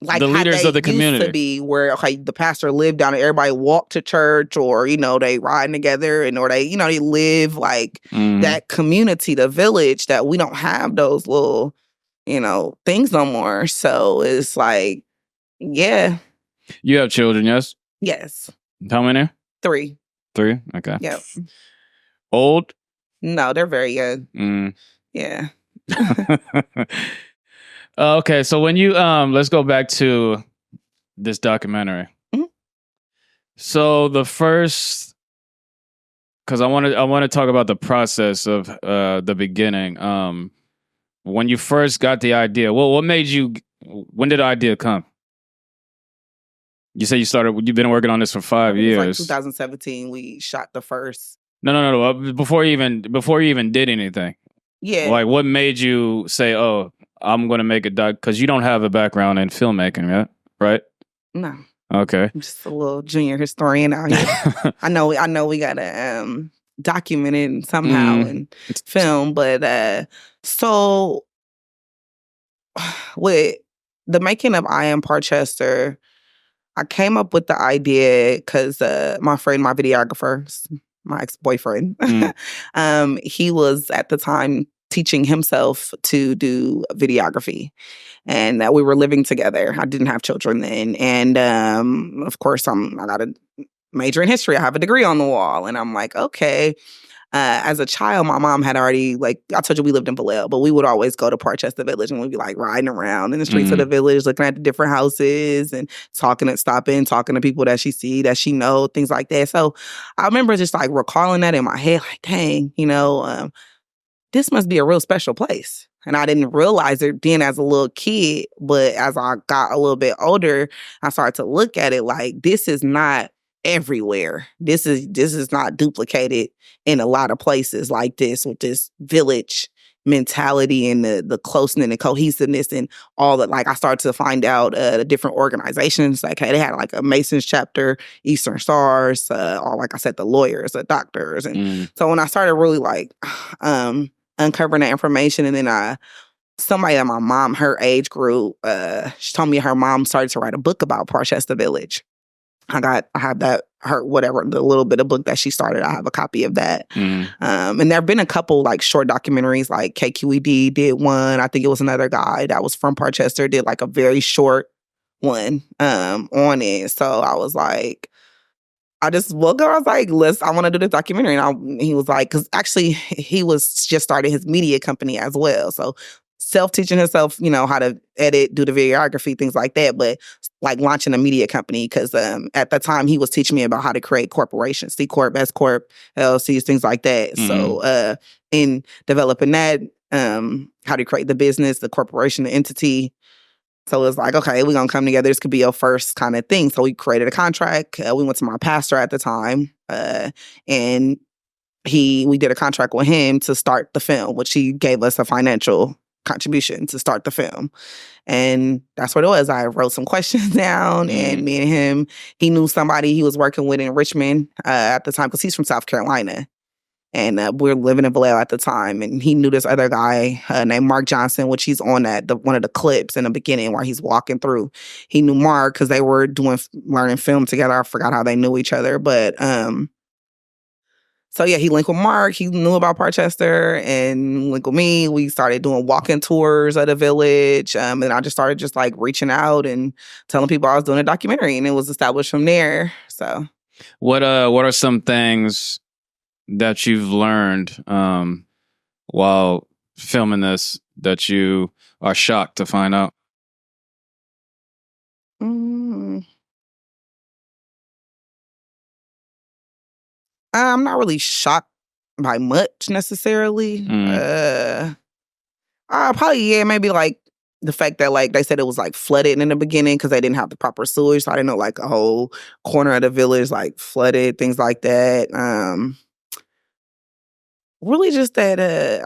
like the leaders of the community. Used to be where the pastor lived down there, everybody walked to church, or they riding together, and or they they live like that community, the village, that we don't have those little things no more. So it's like, yeah. You have children, yes? Yes. How many? 3. 3? Okay. Yep. Old? No, they're very young. Yeah. Okay, so when you let's go back to this documentary. So the first, because I want to talk about the process of the beginning. When you first got the idea, what made you? When did the idea come? You say you've been working on this for 5 years. Like 2017, we shot the first. No. Before you even did anything. Yeah. Like, what made you say, "Oh, I'm going to make a doc"? Because you don't have a background in filmmaking, right? No. Okay. I'm just a little junior historian out here. I know we gotta document it somehow and film, but so with the making of I Am Parchester, I came up with the idea because my friend, my videographer, my ex-boyfriend, he was at the time teaching himself to do videography, and that we were living together. I didn't have children then, and of course, I got a major in history. I have a degree on the wall, and I'm like, okay. As a child, my mom had already, like, I told you we lived in Vallejo, but we would always go to Parchester Village, and we'd be like riding around in the streets of the village, looking at the different houses and talking to people that she see, that she know, things like that. So I remember just like recalling that in my head, like, dang, this must be a real special place. And I didn't realize it then as a little kid, but as I got a little bit older, I started to look at it like, this is not everywhere. This is not duplicated in a lot of places like this, with this village mentality and the closeness and cohesiveness and all that. Like, I started to find out the different organizations, like, hey, they had like a Masons chapter, Eastern Stars, or like I said, the lawyers, the doctors. And so when I started really like uncovering that information, and then somebody at my mom, her age group, she told me her mom started to write a book about Parchester Village. I have that, the little bit of book that she started. I have a copy of that. And there have been a couple like short documentaries, like KQED did one. I think it was another guy that was from Parchester, did like a very short one on it. So I was like, I just woke up, I was like, I want to do this documentary. And he was like, because actually he was just started his media company as well. So self-teaching himself, how to edit, do the videography, things like that, but like launching a media company because at the time he was teaching me about how to create corporations, C Corp, S Corp, LLCs, things like that. So in developing that, how to create the business, the corporation, the entity. So it was like, okay, we're going to come together. This could be your first kind of thing. So we created a contract. We went to my pastor at the time, and we did a contract with him to start the film, which he gave us a financial contribution to start the film. And that's what it was. I wrote some questions down, and me and him, he knew somebody he was working with in Richmond at the time because he's from South Carolina. And we were living in Vallejo at the time. And he knew this other guy named Mark Johnson, which he's on one of the clips in the beginning where he's walking through. He knew Mark because they were learning film together. I forgot how they knew each other. But so yeah, he linked with Mark. He knew about Parchester and linked with me. We started doing walking tours of the village. And I just started like reaching out and telling people I was doing a documentary, and it was established from there. So what are some things that you've learned while filming this that you are shocked to find out? I'm not really shocked by much necessarily. Probably, maybe like the fact that like they said it was like flooded in the beginning because they didn't have the proper sewage. So I didn't know like a whole corner of the village like flooded, things like that. Really just that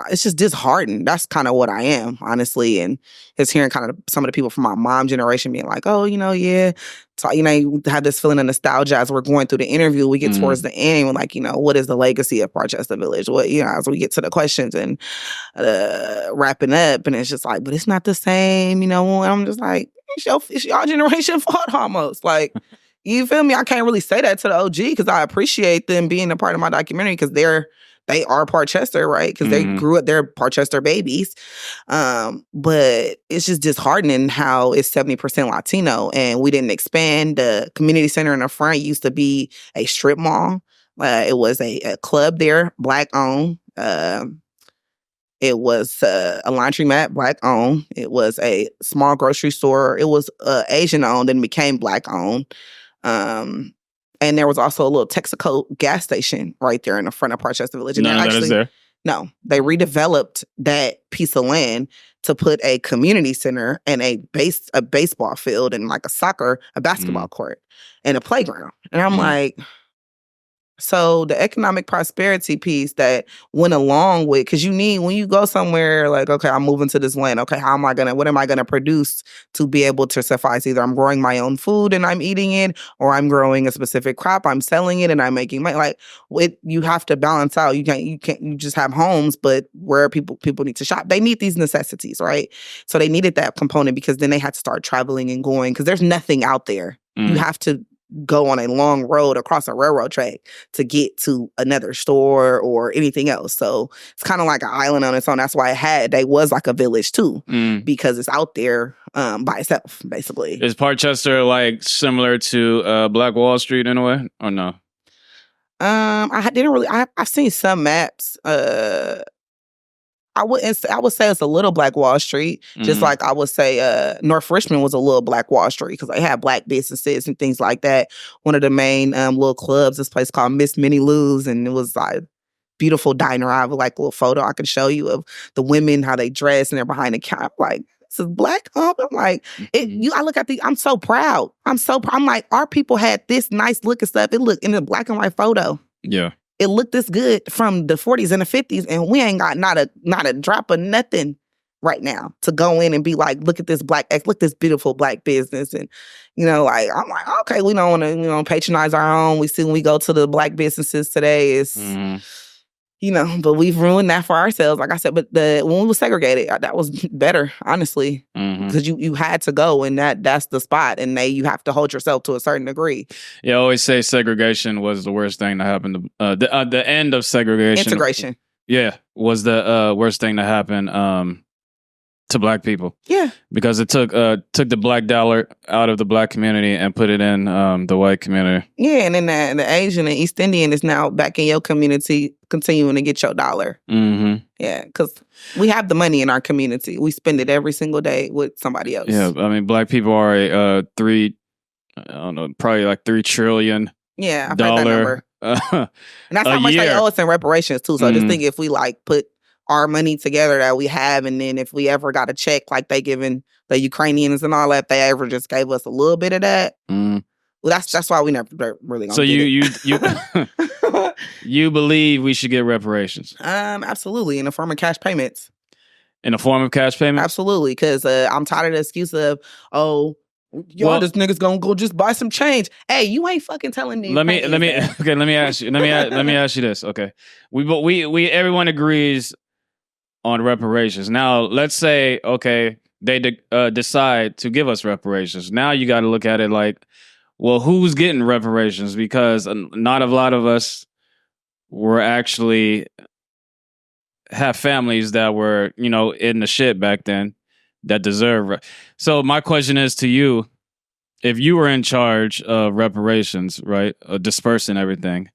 it's just disheartened. That's kind of what I am, honestly. And just hearing kind of some of the people from my mom's generation being like, oh, yeah. So, you have this feeling of nostalgia as we're going through the interview. We get towards the end, we're like, what is the legacy of Parchester Village? What, as we get to the questions and wrapping up, and it's just like, but it's not the same, and I'm just like, it's y'all generation fault almost. Like, you feel me? I can't really say that to the OG because I appreciate them being a part of my documentary because they are Parchester, right? Because they grew up, they're Parchester babies. But it's just disheartening how it's 70% Latino and we didn't expand. The community center in the front used to be a strip mall. It was a club there, Black owned. It was a laundromat, Black owned. It was a small grocery store. It was Asian owned and became Black owned. And there was also a little Texaco gas station right there in the front of Parchester Village. And none of that is there? No. They redeveloped that piece of land to put a community center and a baseball field and like a basketball court and a playground. And I'm like, so the economic prosperity piece that went along with, because when you go somewhere like, okay, I'm moving to this land. Okay, what am I going to produce to be able to suffice? Either I'm growing my own food and I'm eating it, or I'm growing a specific crop, I'm selling it and I'm making money. Like, you have to balance out. You just have homes, but where people need to shop. They need these necessities, right? So they needed that component because then they had to start traveling and going because there's nothing out there. You have to go on a long road across a railroad track to get to another store or anything else. So it's kind of like an island on its own. That's why they was like a village too, because it's out there by itself, basically. Is Parchester like similar to Black Wall Street in a way, or no? I didn't really. I've seen some maps. I would say it's a little Black Wall Street, just like I would say North Richmond was a little Black Wall Street because they had Black businesses and things like that. One of the main little clubs, this place called Miss Minnie Lou's, and it was like beautiful diner. I have like a little photo I can show you of the women, how they dress, and they're behind the counter. Like, this is Black. I'm like, I look at I'm so proud. I'm like, our people had this nice looking stuff. It looked in the black and white photo. Yeah. It looked this good from the 40s and the 50s, and we ain't got not a drop of nothing right now to go in and be like, look at this this beautiful Black business. And, like, I'm like, okay, we don't want to, patronize our own. We see when we go to the Black businesses today, it's but we've ruined that for ourselves. Like I said, but when we were segregated, that was better, honestly, because you had to go, and that's the spot, and you have to hold yourself to a certain degree. Yeah, I always say segregation was the worst thing to happen. The end of segregation, integration, was the worst thing to happen to Black people. Yeah, because it took the black dollar out of the Black community and put it in the white community. Yeah, and then the Asian and East Indian is now back in your community, continuing to get your dollar. Yeah, because we have the money in our community. We spend it every single day with somebody else. Yeah, I mean, Black people are probably like $3 trillion. Yeah, I've heard that number. And that's how much they owe us in reparations too. So just think if we put our money together that we have, and then if we ever got a check like they giving the Ukrainians and all that, they ever just gave us a little bit of that. Well, that's why we never really gonna get it. You believe we should get reparations? Absolutely, in the form of cash payments. In the form of cash payments? Absolutely, because I'm tired of the excuse of, this nigga's gonna go just buy some change. Hey, you ain't fucking telling me. Let me ask you. Let me ask you this. Okay, we everyone agrees on reparations. Now, let's say, okay, they decide to give us reparations. Now you got to look at it like, well, who's getting reparations? Because not a lot of us were actually have families that were, in the shit back then that deserve. So my question is to you, if you were in charge of reparations, right, dispersing everything,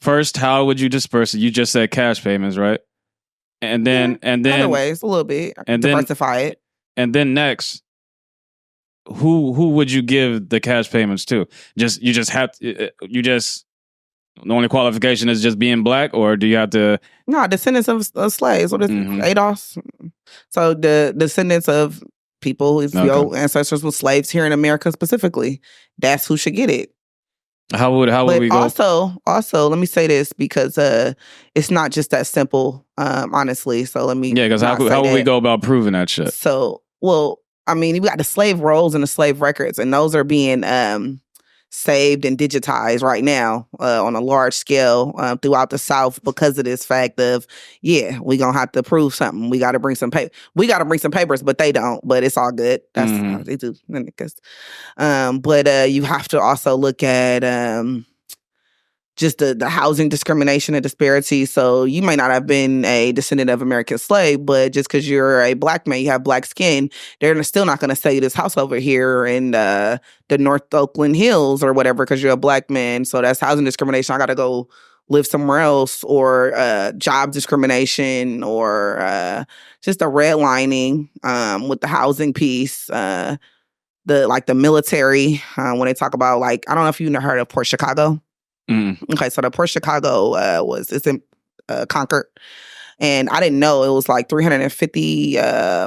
first, how would you disperse it? You just said cash payments, right? And then other ways, a little bit, and diversify it. And then next, who would you give the cash payments to? The only qualification is just being Black, or do you have to? No, descendants of slaves. What is ADOS? So the descendants of people whose your ancestors were slaves here in America specifically, that's who should get it. How would we go? Also, let me say this because it's not just that simple, honestly. So let me. Yeah, because how would we go about proving that shit? So, we got the slave rolls and the slave records, and those are being saved and digitized right now on a large scale throughout the South because of this fact of, we're going to have to prove something. We got to bring some paper. We got to bring some papers, but they don't. But it's all good. That's how they do. But you have to also look at just the housing discrimination and disparity. So you may not have been a descendant of American slave, but just because you're a Black man, you have Black skin, they're still not going to sell you this house over here in the North Oakland Hills or whatever because you're a Black man. So that's housing discrimination. I got to go live somewhere else, or job discrimination, or just the redlining with the housing piece. The military, when they talk about I don't know if you've heard of Port Chicago. Okay, so the Port Chicago it's in Concord, and I didn't know it was 350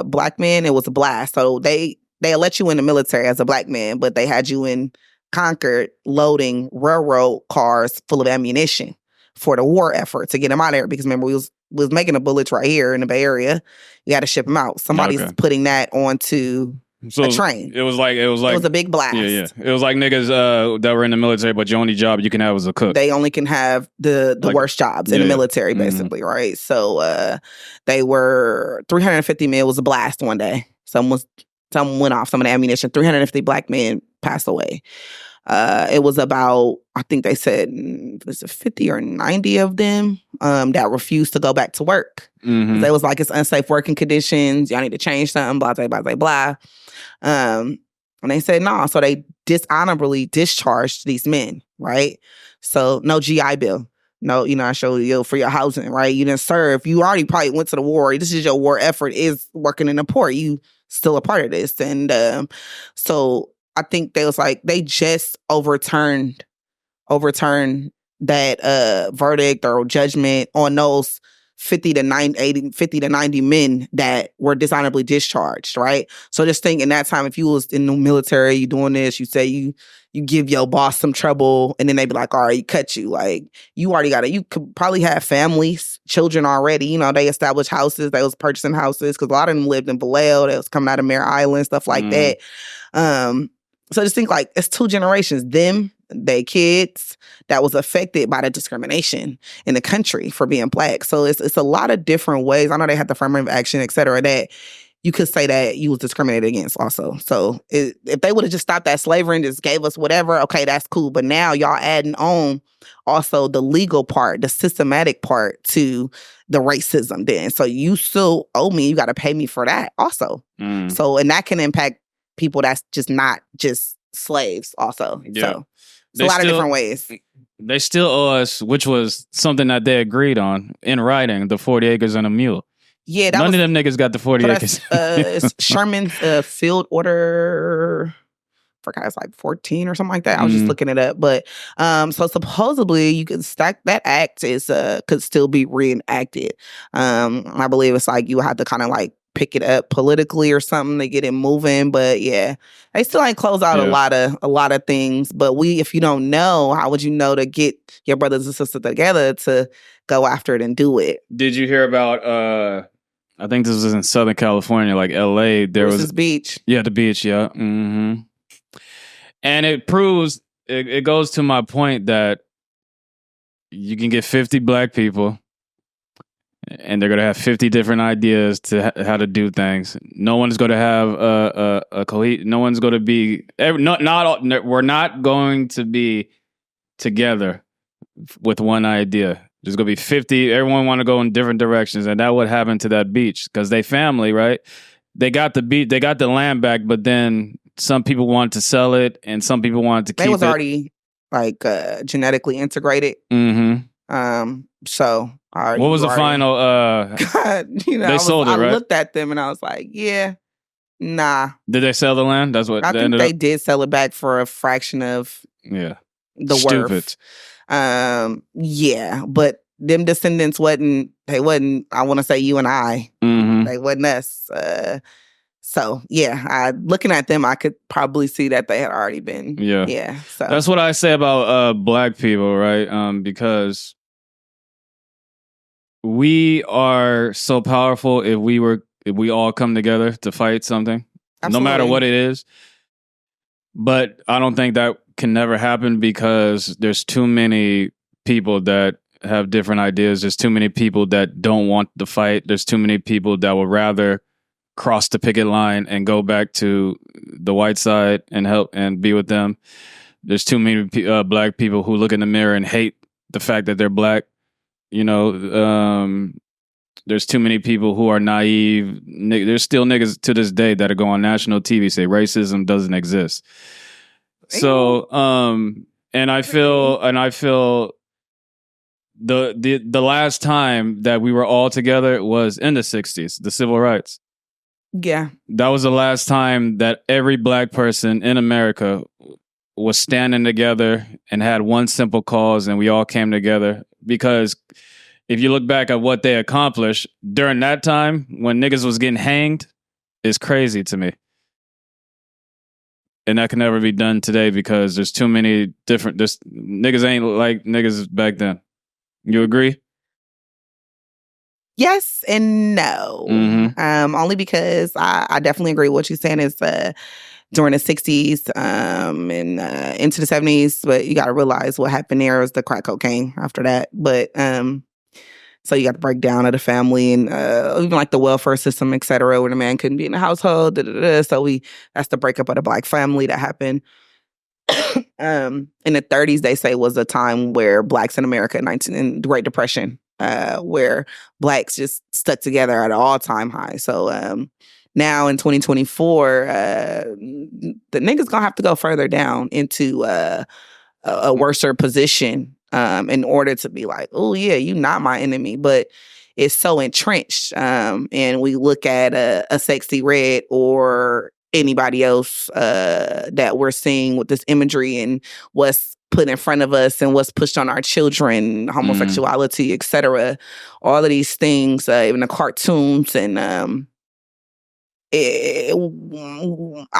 Black men. It was a blast. So they let you in the military as a Black man, but they had you in Concord loading railroad cars full of ammunition for the war effort to get them out of there. Because remember, we was making the bullets right here in the Bay Area. You got to ship them out. Somebody's putting that onto a train. It was a big blast. Yeah. It was like niggas that were in the military, but your only job you can have was a cook. They only can have the worst jobs in the military, basically, right? So they were 350 men. It was a blast one day. Some went off, some of the ammunition. 350 Black men passed away. It was about, I think they said, was it 50 or 90 of them that refused to go back to work. They was it's unsafe working conditions. Y'all need to change something, blah, blah, blah, blah, blah. And they said no. So they dishonorably discharged these men, right? So no GI Bill. No, I showed you for your housing, right? You didn't serve. You already probably went to the war. This is your war effort, is working in the port. You still a part of this. And so I think they was they just overturned that verdict or judgment on those 50 to 90 men that were dishonorably discharged, right? So just think in that time, if you was in the military, you doing this, you say you give your boss some trouble, and then they be like, all right, you cut you. You already you could probably have families, children already. They established houses. They was purchasing houses because a lot of them lived in Vallejo. They was coming out of Mare Island, stuff like that. So just think like it's 2 generations, them, they kids that was affected by the discrimination in the country for being Black. So it's a lot of different ways. I know they had the affirmative action, et cetera, that you could say that you was discriminated against also. So if they would have just stopped that slavery and just gave us whatever, okay, that's cool. But now y'all adding on also the legal part, the systematic part to the racism then. So you still owe me, you got to pay me for that also. So, and that can impact people that's just not just slaves also. Yeah. So it's a lot of different ways. They still owe us, which was something that they agreed on in writing, the 40 acres and a mule. Yeah, none of them niggas got the 40 acres. It's Sherman's field order. I forgot, it's like 14 or something like that. I was just looking it up, but so supposedly you could stack that act is could still be reenacted. I believe it's like you have to kind of like pick it up politically or something to get it moving. But yeah, they still ain't close out a lot of things. But if you don't know, how would you know to get your brothers and sisters together to go after it and do it? Did you hear about? I think this was in Southern California, like LA. There was this beach. Yeah, the beach. Yeah, and it proves it goes to my point that you can get 50 Black people. And they're going to have 50 different ideas to how to do things. No one's going to have a cohesion. No one's going to be... we're not going to be together with one idea. There's going to be 50. Everyone want to go in different directions. And that would happen to that beach. Because they family, right? They got the beach. They got the land back. But then some people wanted to sell it. And some people wanted to keep it. They was already like genetically integrated. So... what was the final? They sold it, right? I looked at them and I was like, yeah, nah. Did they sell the land? That's what I think they did sell it back for a fraction of the worth. Yeah, but them descendants wasn't. I want to say you and I. They wasn't us. So yeah, looking at them, I could probably see that they had already been. Yeah. So that's what I say about Black people, right? Because we are so powerful if we all come together to fight something, no matter what it is. But I don't think that can never happen because there's too many people that have different ideas. There's too many people that don't want the fight. There's too many people that would rather cross the picket line and go back to the white side and help and be with them. There's too many Black people who look in the mirror and hate the fact that they're Black. You know, there's too many people who are naive. There's still niggas to this day that are going on national TV say racism doesn't exist. So, and I feel the last time that we were all together was in the 60s, the civil rights. Yeah. That was the last time that every Black person in America was standing together and had one simple cause, and we all came together. Because if you look back at what they accomplished during that time when niggas was getting hanged, it's crazy to me. And that can never be done today because there's too many different... niggas ain't like niggas back then. You agree? Yes and no. Only because I definitely agree with what you're saying is... during the 60s and into the 70s, but you got to realize what happened there was the crack cocaine after that. But so you got the breakdown of the family and even like the welfare system, et cetera, where the man couldn't be in the household. So that's the breakup of the Black family that happened. In the 30s, they say was a time where Blacks in America in the Great Depression, where Blacks just stuck together at an all-time high. So now in 2024, the niggas gonna have to go further down into a worser position in order to be like, oh yeah, you not my enemy. But it's so entrenched. And we look at a Sexy Red or anybody else that we're seeing with this imagery and what's put in front of us and what's pushed on our children, homosexuality, et cetera. All of these things, even the cartoons and I'm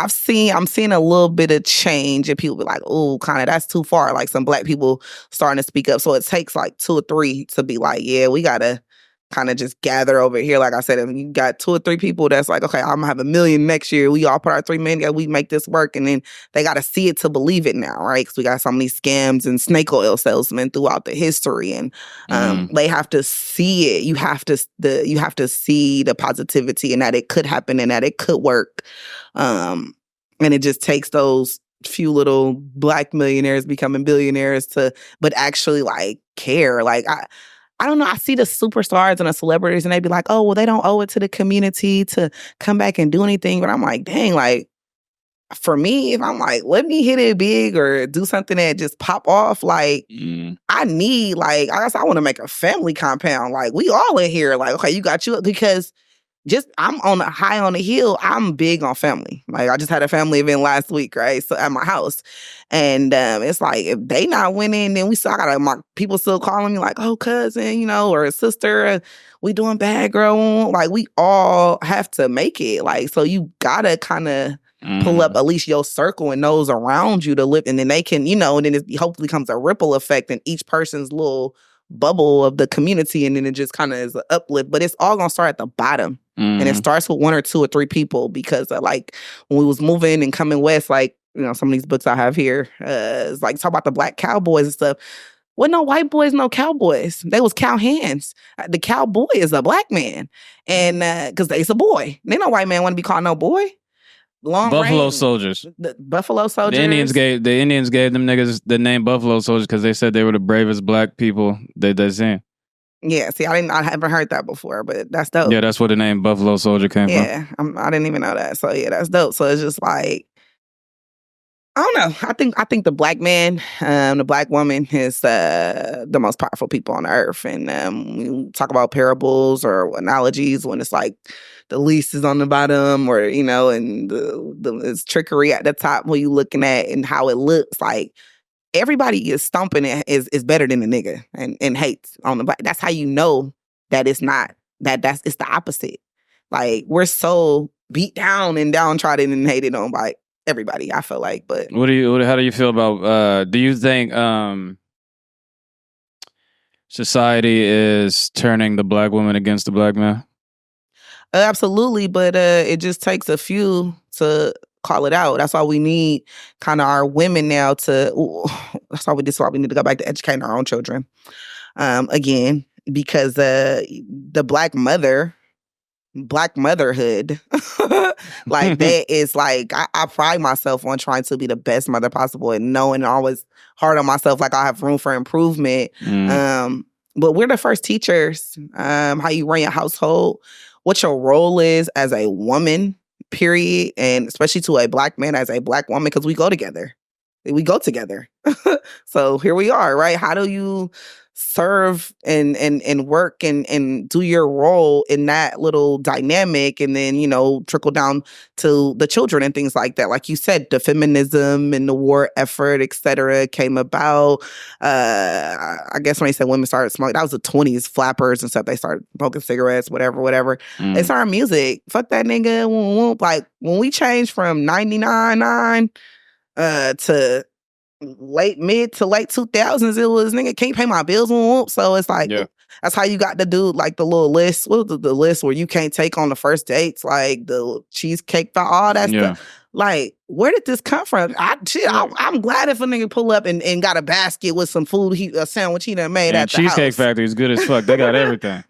seeing a little bit of change and people be like, oh, kind of that's too far. Like some Black people starting to speak up. So it takes like 2 or 3 to be like, yeah, we gotta kind of just gather over here. Like I said, and you got 2 or 3 people that's like, okay, I'm gonna have $1 million next year. We all put our 3 million together, we make this work. And then they got to see it to believe it now, right? Because we got so many scams and snake oil salesmen throughout the history. And they have to see it. You have to see the positivity and that it could happen and that it could work. And it just takes those few little Black millionaires becoming billionaires but actually like care. Like I don't know. I see the superstars and the celebrities and they be like, oh, well, they don't owe it to the community to come back and do anything. But I'm like, dang, like for me, if I'm like, let me hit it big or do something that just pop off, like I need, like, I guess I want to make a family compound. Like we all in here, like, okay, you got you, because just I'm on the high on the hill. I'm big on family. Like I just had a family event last week, right? So at my house, and it's like if they not winning, then I got my people still calling me like, oh cousin, you know, or sister, we doing bad, girl. Like we all have to make it. Like so, you gotta kind of pull up at least your circle and those around you to live, and then they can, you know, and then it hopefully comes a ripple effect in each person's little bubble of the community, and then it just kind of is an uplift. But it's all gonna start at the bottom. And it starts with 1 or 2 or 3 people, because like when we was moving and coming west, like, you know, some of these books I have here, it's like talk about the Black cowboys and stuff. Well, no white boys, no cowboys. They was cow hands. The cowboy is a Black man, and because they's a boy. They no white man want to be called no boy. Buffalo soldiers. The Buffalo soldiers. The Indians gave them niggas the name Buffalo soldiers because they said they were the bravest Black people they seen. Yeah, see, I haven't heard that before, but that's dope. Yeah, that's where the name Buffalo Soldier came from. Yeah, I didn't even know that. So yeah, that's dope. So it's just like, I don't know. I think the Black man, the Black woman is the most powerful people on the earth. And we talk about parables or analogies when it's like the least is on the bottom, or you know, and it's trickery at the top when you looking at and how it looks like. Everybody is stomping it is better than the nigga and hates on the Black. That's how you know that it's not, it's the opposite. Like we're so beat down and downtrodden and hated on by everybody, I feel like. But how do you feel about do you think society is turning the Black woman against the Black man? Absolutely, but it just takes a few to call it out. That's why we need kind of our women now that's why we need to go back to educating our own children again, because the Black motherhood, like that is like, I pride myself on trying to be the best mother possible and knowing and always hard on myself, like I have room for improvement. But we're the first teachers, how you run your household, what your role is as a woman, period, and especially to a Black man as a Black woman, because we go together. So here we are, right? How do you serve and work and do your role in that little dynamic, and then, you know, trickle down to the children and things like that. Like you said, the feminism and the war effort, etc., came about. I guess when they said women started smoking, that was the 20s, flappers and stuff. They started smoking cigarettes, whatever. They started music. Fuck that nigga. Like when we changed from 99.9 to mid to late 2000s, it was nigga can't pay my bills. So it's like, that's how you got to do like the little list. What was the list where you can't take on the first dates, like the cheesecake, all that stuff. Like, where did this come from? I'm glad if a nigga pull up and got a basket with some food, a sandwich he done made at the house. Cheesecake Factory is good as fuck. They got everything.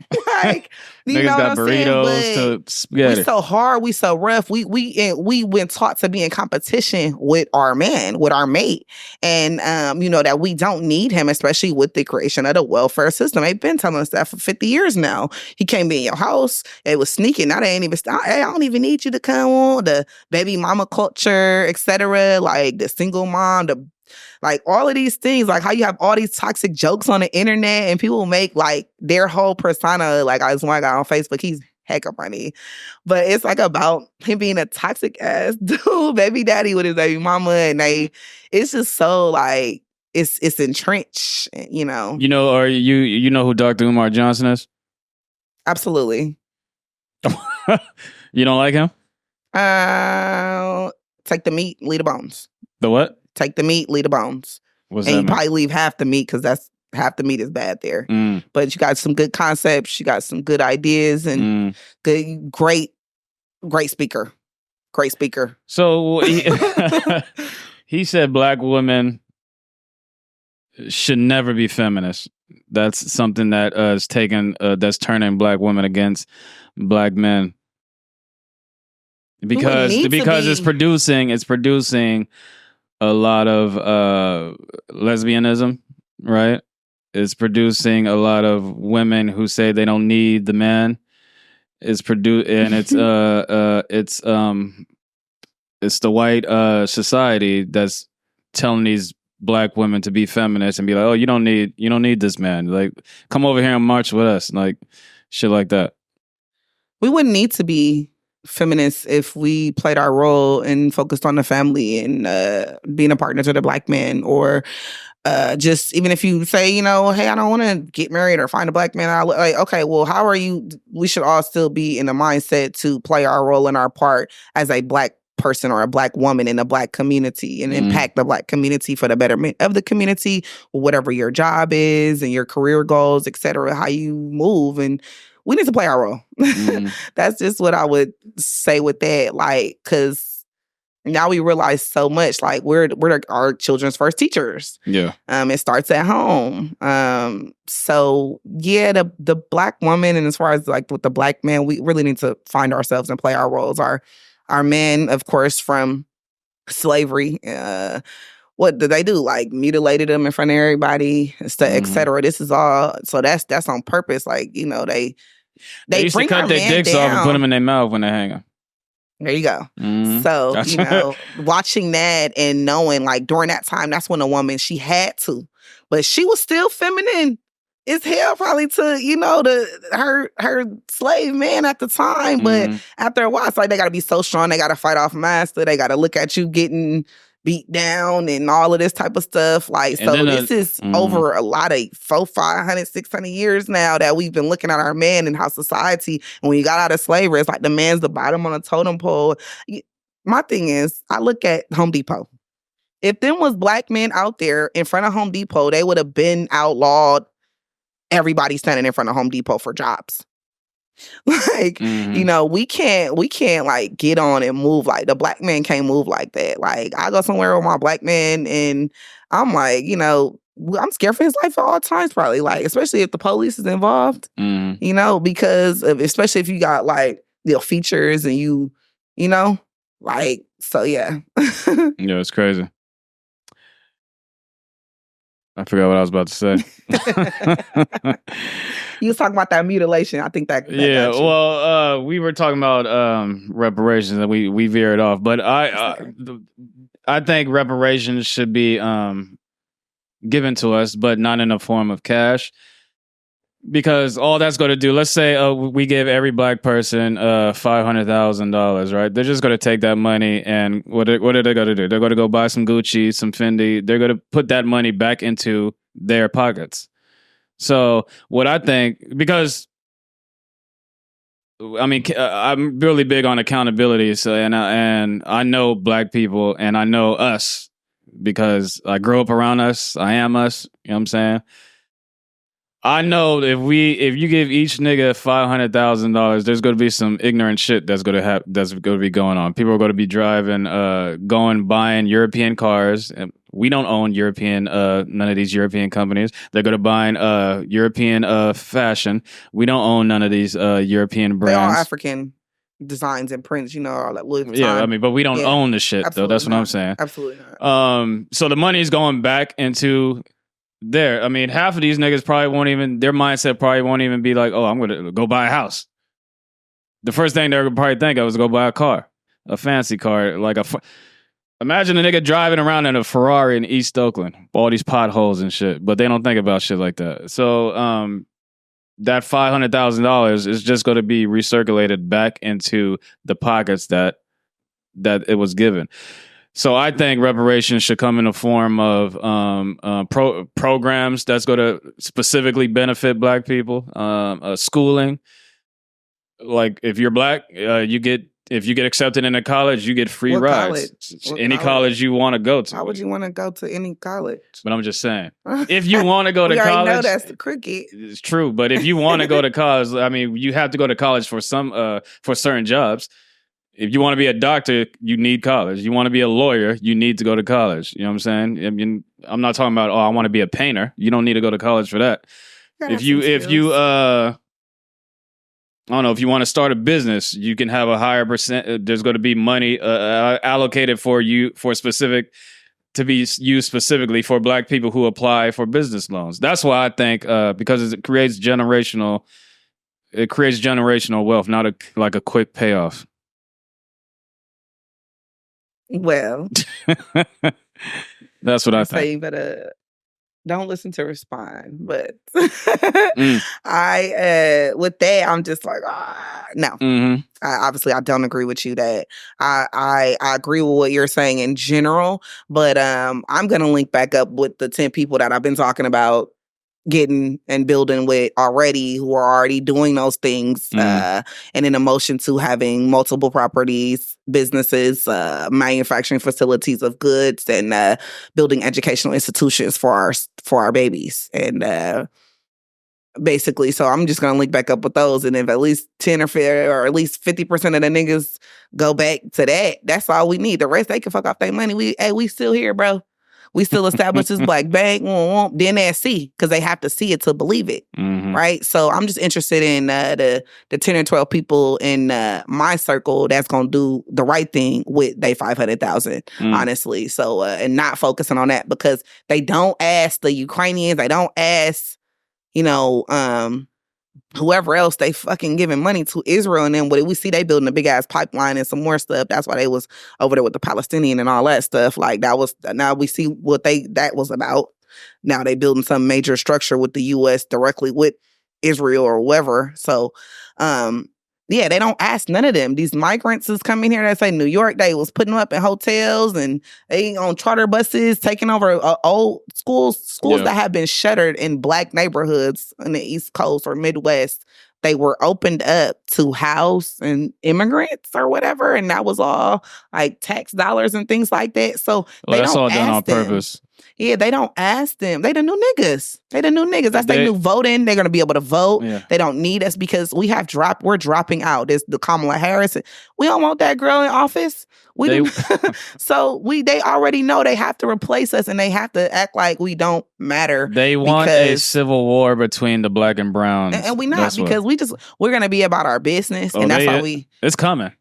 Like, you niggas know got burritos to spaghetti. We so hard, we so rough. We been taught to be in competition with our man, with our mate, and you know that we don't need him, especially with the creation of the welfare system. They've been telling us that for 50 years now. He can't be in your house. It was sneaking. Now they ain't even. Hey, I don't even need you to come on the baby mama culture, etc. Like the single mom, like all of these things, like how you have all these toxic jokes on the internet and people make like their whole persona. Like I just one guy on Facebook, he's hecka funny, but it's like about him being a toxic ass dude, baby daddy with his baby mama, and it's just so like it's entrenched, you know. You know, or you know who Dr. Umar Johnson is? Absolutely. You don't like him? Take the meat, leave the bones. The what? Take the meat, leave the bones. What's and that you mean? probably leave half the meat because that's half the meat is bad there. But you got some good concepts, you got some good ideas, and great speaker. Great speaker. So he said black women should never be feminists. That's something that is taken. That's turning black women against black men because it's producing a lot of lesbianism, right? It's producing a lot of women who say they don't need the man. It's it's the white society that's telling these black women to be feminists and be like, oh, you don't need this man. Like, come over here and march with us, like shit like that. We wouldn't need to be feminists if we played our role and focused on the family and being a partner to the black man, or just even if you say, hey, I don't want to get married or find a black man. Like, okay, well, how are you? We should all still be in the mindset to play our role and our part as a black person or a black woman in the black community and impact the black community for the betterment of the community, whatever your job is and your career goals, et cetera, how you move. And we need to play our role. That's just what I would say with that. Like, because now we realize so much, like we're our children's first teachers. Yeah. It starts at home. So yeah, the black woman, and as far as like with the black man, we really need to find ourselves and play our roles. Our men, of course, from slavery, what did they do? Like mutilated them in front of everybody, et cetera. This is all, so that's on purpose. Like, they used to cut their dicks off and put them in their mouth when they hang them. There you go. So, watching that and knowing, like, during that time, that's when a woman, she had to, but she was still feminine as hell, probably to, her slave man at the time. But after a while, it's like they got to be so strong. They got to fight off master. They got to look at you getting beat down and all of this type of stuff. Like, so this is over a lot of 400, 500, 600 years now that we've been looking at our man and how society, and when you got out of slavery, it's like the man's the bottom on a totem pole. My thing is, I look at Home Depot. If them was black men out there in front of Home Depot, they would have been outlawed. Everybody standing in front of Home Depot for jobs. Like, we can't like get on and move. Like, the black man can't move like that. Like, I go somewhere with my black man and I'm like, I'm scared for his life at all times, probably. Like, especially if the police is involved, because especially if you got like, features and like, so yeah. Yeah, it's crazy. I forgot what I was about to say. You was talking about that mutilation. I think that yeah. Well, we were talking about reparations, and we veered off. But I think reparations should be given to us, but not in the form of cash, because all that's going to do. Let's say we give every black person $500,000, right? They're just going to take that money, and what are they going to do? They're going to go buy some Gucci, some Fendi. They're going to put that money back into their pockets. So what I think, because I mean, I'm really big on accountability. So and I know black people, and I know us because I grew up around us. I am us. You know what I'm saying? I know if you give each nigga $500,000, there's going to be some ignorant shit that's going to be going on. People are going to be driving, buying European cars. And we don't own European, none of these European companies. They're going to buy European fashion. We don't own none of these European brands. They all African designs and prints, all that Louis Vuitton. Yeah, I mean, but we don't own the shit, though. That's what I'm saying. Absolutely not. So the money is going back into there. I mean, half of these niggas their mindset probably won't even be like, oh, I'm going to go buy a house. The first thing they're going to probably think of is to go buy a car, a fancy car. Like imagine a nigga driving around in a Ferrari in East Oakland, all these potholes and shit, but they don't think about shit like that. So that $500,000 is just going to be recirculated back into the pockets that it was given. So I think reparations should come in the form of programs that's going to specifically benefit black people, schooling. Like, if you're black, you get if you get accepted into college, you get free rides. Any college you want to go to. Why would you want to go to any college? But I'm just saying, if you want to go to college, already know that's the cricket. It's true, but if you want to go to college, I mean, you have to go to college for for certain jobs. If you want to be a doctor, you need college. You want to be a lawyer, you need to go to college. You know what I'm saying? I mean, I'm not talking about, I want to be a painter. You don't need to go to college for that. If you I don't know, if you want to start a business, you can have a higher percent. There's going to be money allocated for you to be used specifically for Black people who apply for business loans. That's why I think because it creates generational wealth, not like a quick payoff. Well, that's what I think. So you better don't listen to respond, but I with that I'm just like no. Mm-hmm. Obviously, I don't agree with you that I agree with what you're saying in general, but I'm gonna link back up with the 10 people that I've been talking about getting and building with already, who are already doing those things, and in a motion to having multiple properties, businesses, manufacturing facilities of goods, and building educational institutions for our babies. And basically, so I'm just gonna link back up with those, and if at least 10 or at least 50% of the niggas go back to that, that's all we need. The rest, they can fuck off their money. We still here, bro. We still establish this Black bank, then they see, because they have to see it to believe it, right? So I'm just interested in the 10 or 12 people in my circle that's going to do the right thing with they 500,000, honestly. So, and not focusing on that, because they don't ask the Ukrainians, they don't ask, whoever else they fucking giving money to, Israel, and then what we see, they building a big ass pipeline and some more stuff. That's why they was over there with the Palestinian and all that stuff. Like now we see what that was about. Now they building some major structure with the U.S. directly with Israel or whoever. So, yeah, they don't ask none of them. These migrants is coming here that say New York, they was putting them up in hotels and they on charter buses, taking over old schools that have been shuttered in Black neighborhoods in the East Coast or Midwest. They were opened up to house and immigrants or whatever, and that was all like tax dollars and things like that. So that's all done on purpose. Yeah, they don't ask them. They the new niggas. That's their new voting. They're gonna be able to vote. Yeah. They don't need us because we're dropping out. There's the Kamala Harris. We don't want that girl in office. So they already know they have to replace us, and they have to act like we don't matter. They want a civil war between the Black and browns. And we not, because we're gonna be about our business, and that's why it's coming.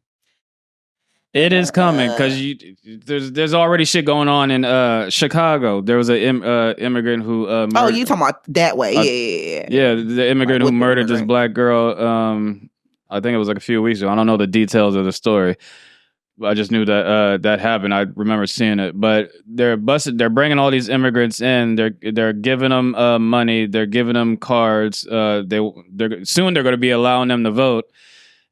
It is coming, because there's already shit going on in Chicago. There was an immigrant who murdered, you talking about that way? Yeah. Yeah, the immigrant who murdered this Black girl. I think it was like a few weeks ago. I don't know the details of the story. I just knew that that happened. I remember seeing it. But they're bringing all these immigrants in. They're giving them money. They're giving them cards. Soon they're going to be allowing them to vote.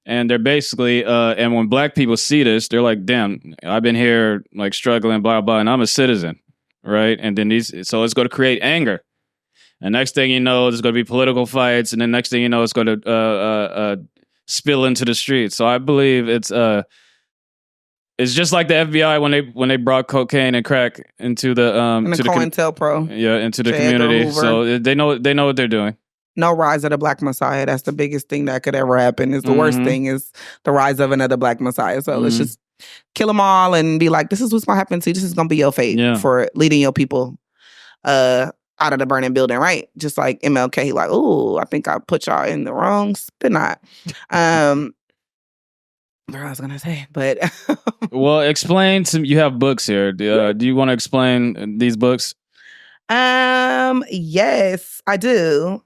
And they're basically, and when Black people see this, they're like, damn, I've been here like struggling, blah, blah, and I'm a citizen, right? And then so it's going to create anger. And next thing you know, there's going to be political fights. And then next thing you know, it's going to spill into the streets. So I believe it's just like the FBI when they brought cocaine and crack into the COINTELPRO, into the community. So they know what they're doing. No rise of the Black Messiah. That's the biggest thing that could ever happen. Is the worst thing is the rise of another Black Messiah. So let's just kill them all and be like, this is what's gonna happen to you. This is gonna be your fate for leading your people out of the burning building, right? Just like MLK, like, ooh, I think I put y'all in the wrong spot. What I was gonna say, but well, explain to you have books here. Do you want to explain these books? Yes, I do.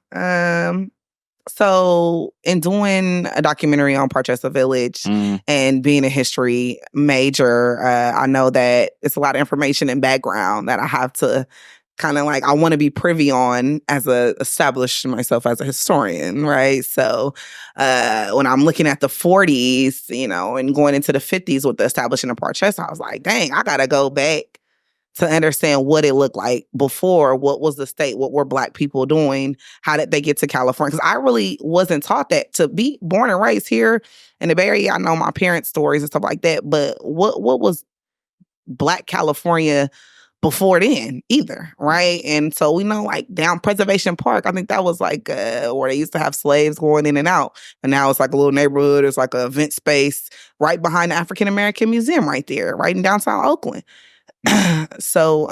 So in doing a documentary on Parchester Village and being a history major, I know that it's a lot of information and background that I have to kind of I want to be privy on establish myself as a historian, right? So when I'm looking at the 40s, and going into the 50s with the establishing of Parchester, I was like, dang, I gotta go back to understand what it looked like before. What was the state? What were Black people doing? How did they get to California? Because I really wasn't taught that. To be born and raised here in the Bay Area, I know my parents' stories and stuff like that, but what was Black California before then either, right? And so we know, like, down Preservation Park, I think that was like where they used to have slaves going in and out. And now it's like a little neighborhood. It's like an event space right behind the African American Museum right there, right in downtown Oakland. So,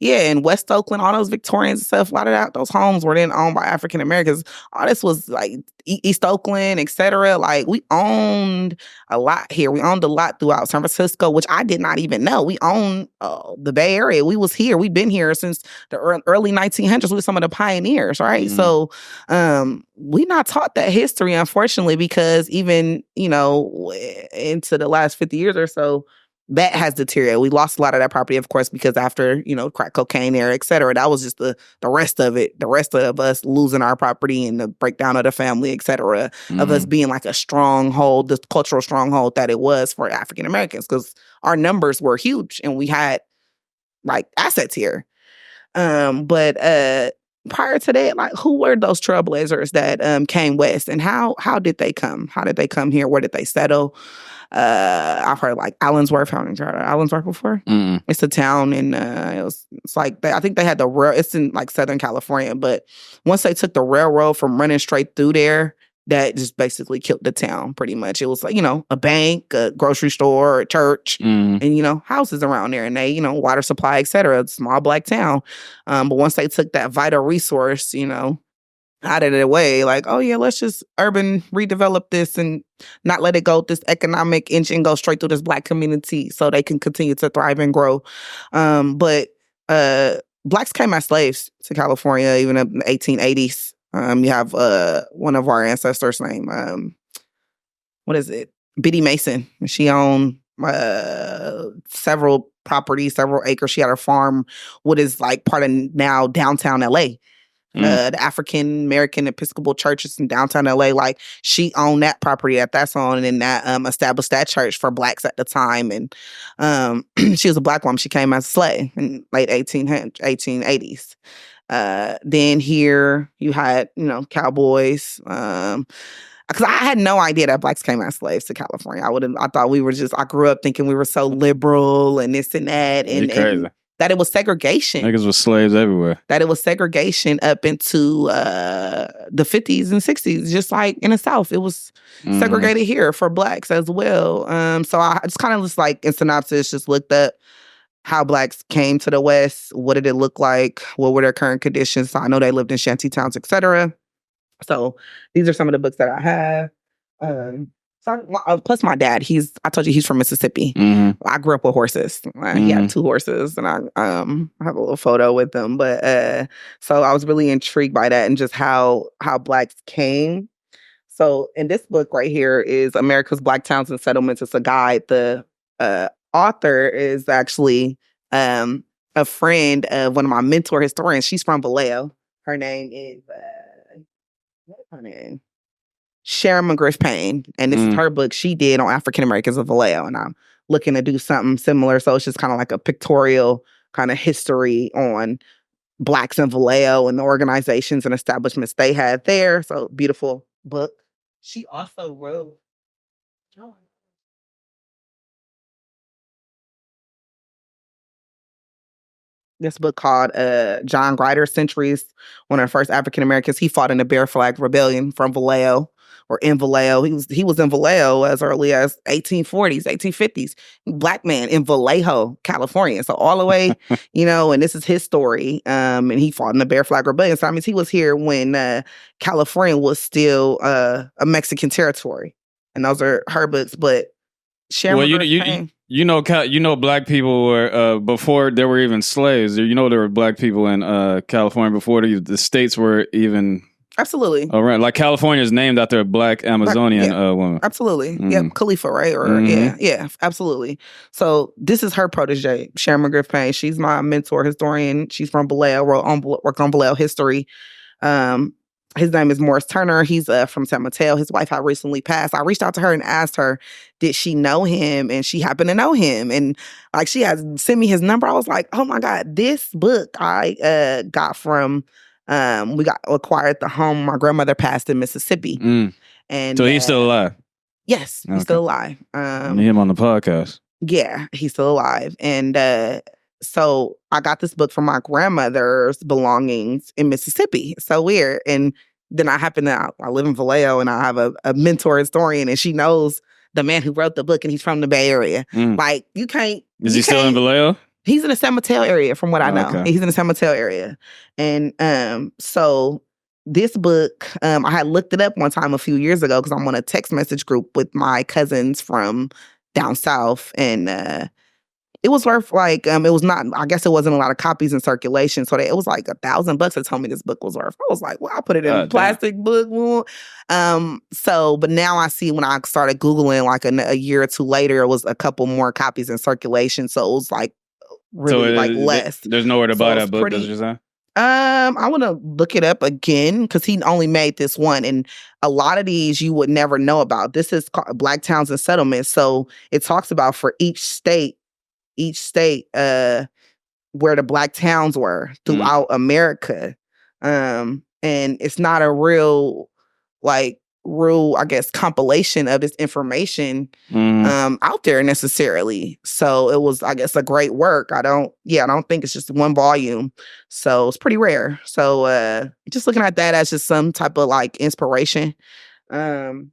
yeah, in West Oakland, all those Victorians and stuff, a lot of those homes were then owned by African Americans. All this was like East Oakland, etc. Like, we owned a lot here. We owned a lot throughout San Francisco, which I did not even know. We owned the Bay Area. We was here. We've been here since the early 1900s. We were some of the pioneers, right? So we not taught that history, unfortunately, because even, into the last 50 years or so, that has deteriorated. We lost a lot of that property, of course, because after, crack cocaine era, et cetera, that was just the rest of it. The rest of us losing our property and the breakdown of the family, et cetera, of us being like a stronghold, the cultural stronghold that it was for African Americans, because our numbers were huge and we had like assets here. But prior to that, like, who were those trailblazers that came west, and how did they come? How did they come here? Where did they settle? I've heard like Allensworth. Haven't you heard of Allensworth before? It's a town in it's like I think they had the rail. It's in like Southern California, but once they took the railroad from running straight through there, that just basically killed the town pretty much. It was like, a bank, a grocery store, a church, and, houses around there, and they, water supply, et cetera. A small Black town. But once they took that vital resource, out of the way, like, oh yeah, let's just urban redevelop this and not let it go. This economic engine go straight through this Black community so they can continue to thrive and grow. But Blacks came as slaves to California even in the 1880s. You have one of our ancestors named Biddy Mason. She owned several properties, several acres. She had a farm, what is like part of now downtown LA. The African American Episcopal churches in downtown LA, like, she owned that property at that zone, and that established that church for Blacks at the time. And she was a Black woman. She came as a slave in late 1880s. Then here you had, cowboys. Because I had no idea that Blacks came as slaves to California. I thought I grew up thinking we were so liberal and this and that. And, crazy. That it was segregation. Niggas was slaves everywhere. That it was segregation up into the 50s and 60s, just like in the South. It was segregated here for Blacks as well. So I just kind of just like, in synopsis, just looked up how Blacks came to the West. What did it look like? What were their current conditions? So I know they lived in shanty towns, et cetera. So these are some of the books that I have. Plus my dad, I told you he's from Mississippi. I grew up with horses. He had 2 horses, and I have a little photo with them. But so I was really intrigued by that and just how Blacks came. So in this book right here is America's Black Towns and Settlements. It's a guide. The author is actually a friend of one of my mentor historians. She's from Vallejo. Her name is what is her name? Sharon McGriff Payne, and this is her book she did on African Americans of Vallejo, and I'm looking to do something similar. So it's just kind of like a pictorial kind of history on Blacks in Vallejo and the organizations and establishments they had there. So beautiful book. She also wrote this book called John Grider, Centuries, one of the first African Americans. He fought in the Bear Flag Rebellion from Vallejo, or in Vallejo. He was in Vallejo as early as 1840s, 1850s. Black man in Vallejo, California. So all the way, and this is his story. And he fought in the Bear Flag Rebellion. So I mean, he was here when California was still a Mexican territory. And those are her books. But Sharon Black people were before there were even slaves. There were Black people in California before the states were even. Absolutely. Oh, right. Like California is named after a Black Amazonian woman. Absolutely. Yep. Khalifa, right? Or yeah, absolutely. So this is her protege, Sharon McGriff Payne. She's my mentor historian. She's from Vallejo, worked on Vallejo history. his name is Morris Turner. He's from San Mateo. His wife had recently passed. I reached out to her and asked her, did she know him? And she happened to know him. And like she has sent me his number. I was like, oh my God, this book I got from, we got acquired the home my grandmother passed in Mississippi. And so he's still alive? Yes, he's still alive. I need him on the podcast. Yeah, he's still alive. And so I got this book from my grandmother's belongings in Mississippi. So weird. And then I live in Vallejo and I have a mentor historian and she knows the man who wrote the book and he's from the Bay Area. Like you can't. Is he still in Vallejo? He's in the San Mateo area from what I know. Okay. He's in the San Mateo area. And so this book, I had looked it up one time a few years ago because I'm on a text message group with my cousins from down south. And it was worth like, it was not, I guess it wasn't a lot of copies in circulation. So it was like $1,000 to tell me this book was worth. I was like, well, I'll put it in a plastic book. But now I see when I started Googling like a year or two later, it was a couple more copies in circulation. So it was like really less. There's nowhere to buy that book, that's what you're saying? I want to look it up again because he only made this one. And a lot of these you would never know about. This is called Black Towns and Settlements. So it talks about for each state, where the Black towns were throughout America. And it's not a real, I guess, compilation of this information out there necessarily. So it was, I guess, a great work. I don't think it's just one volume. So it's pretty rare. So just looking at that as just some type of like inspiration. And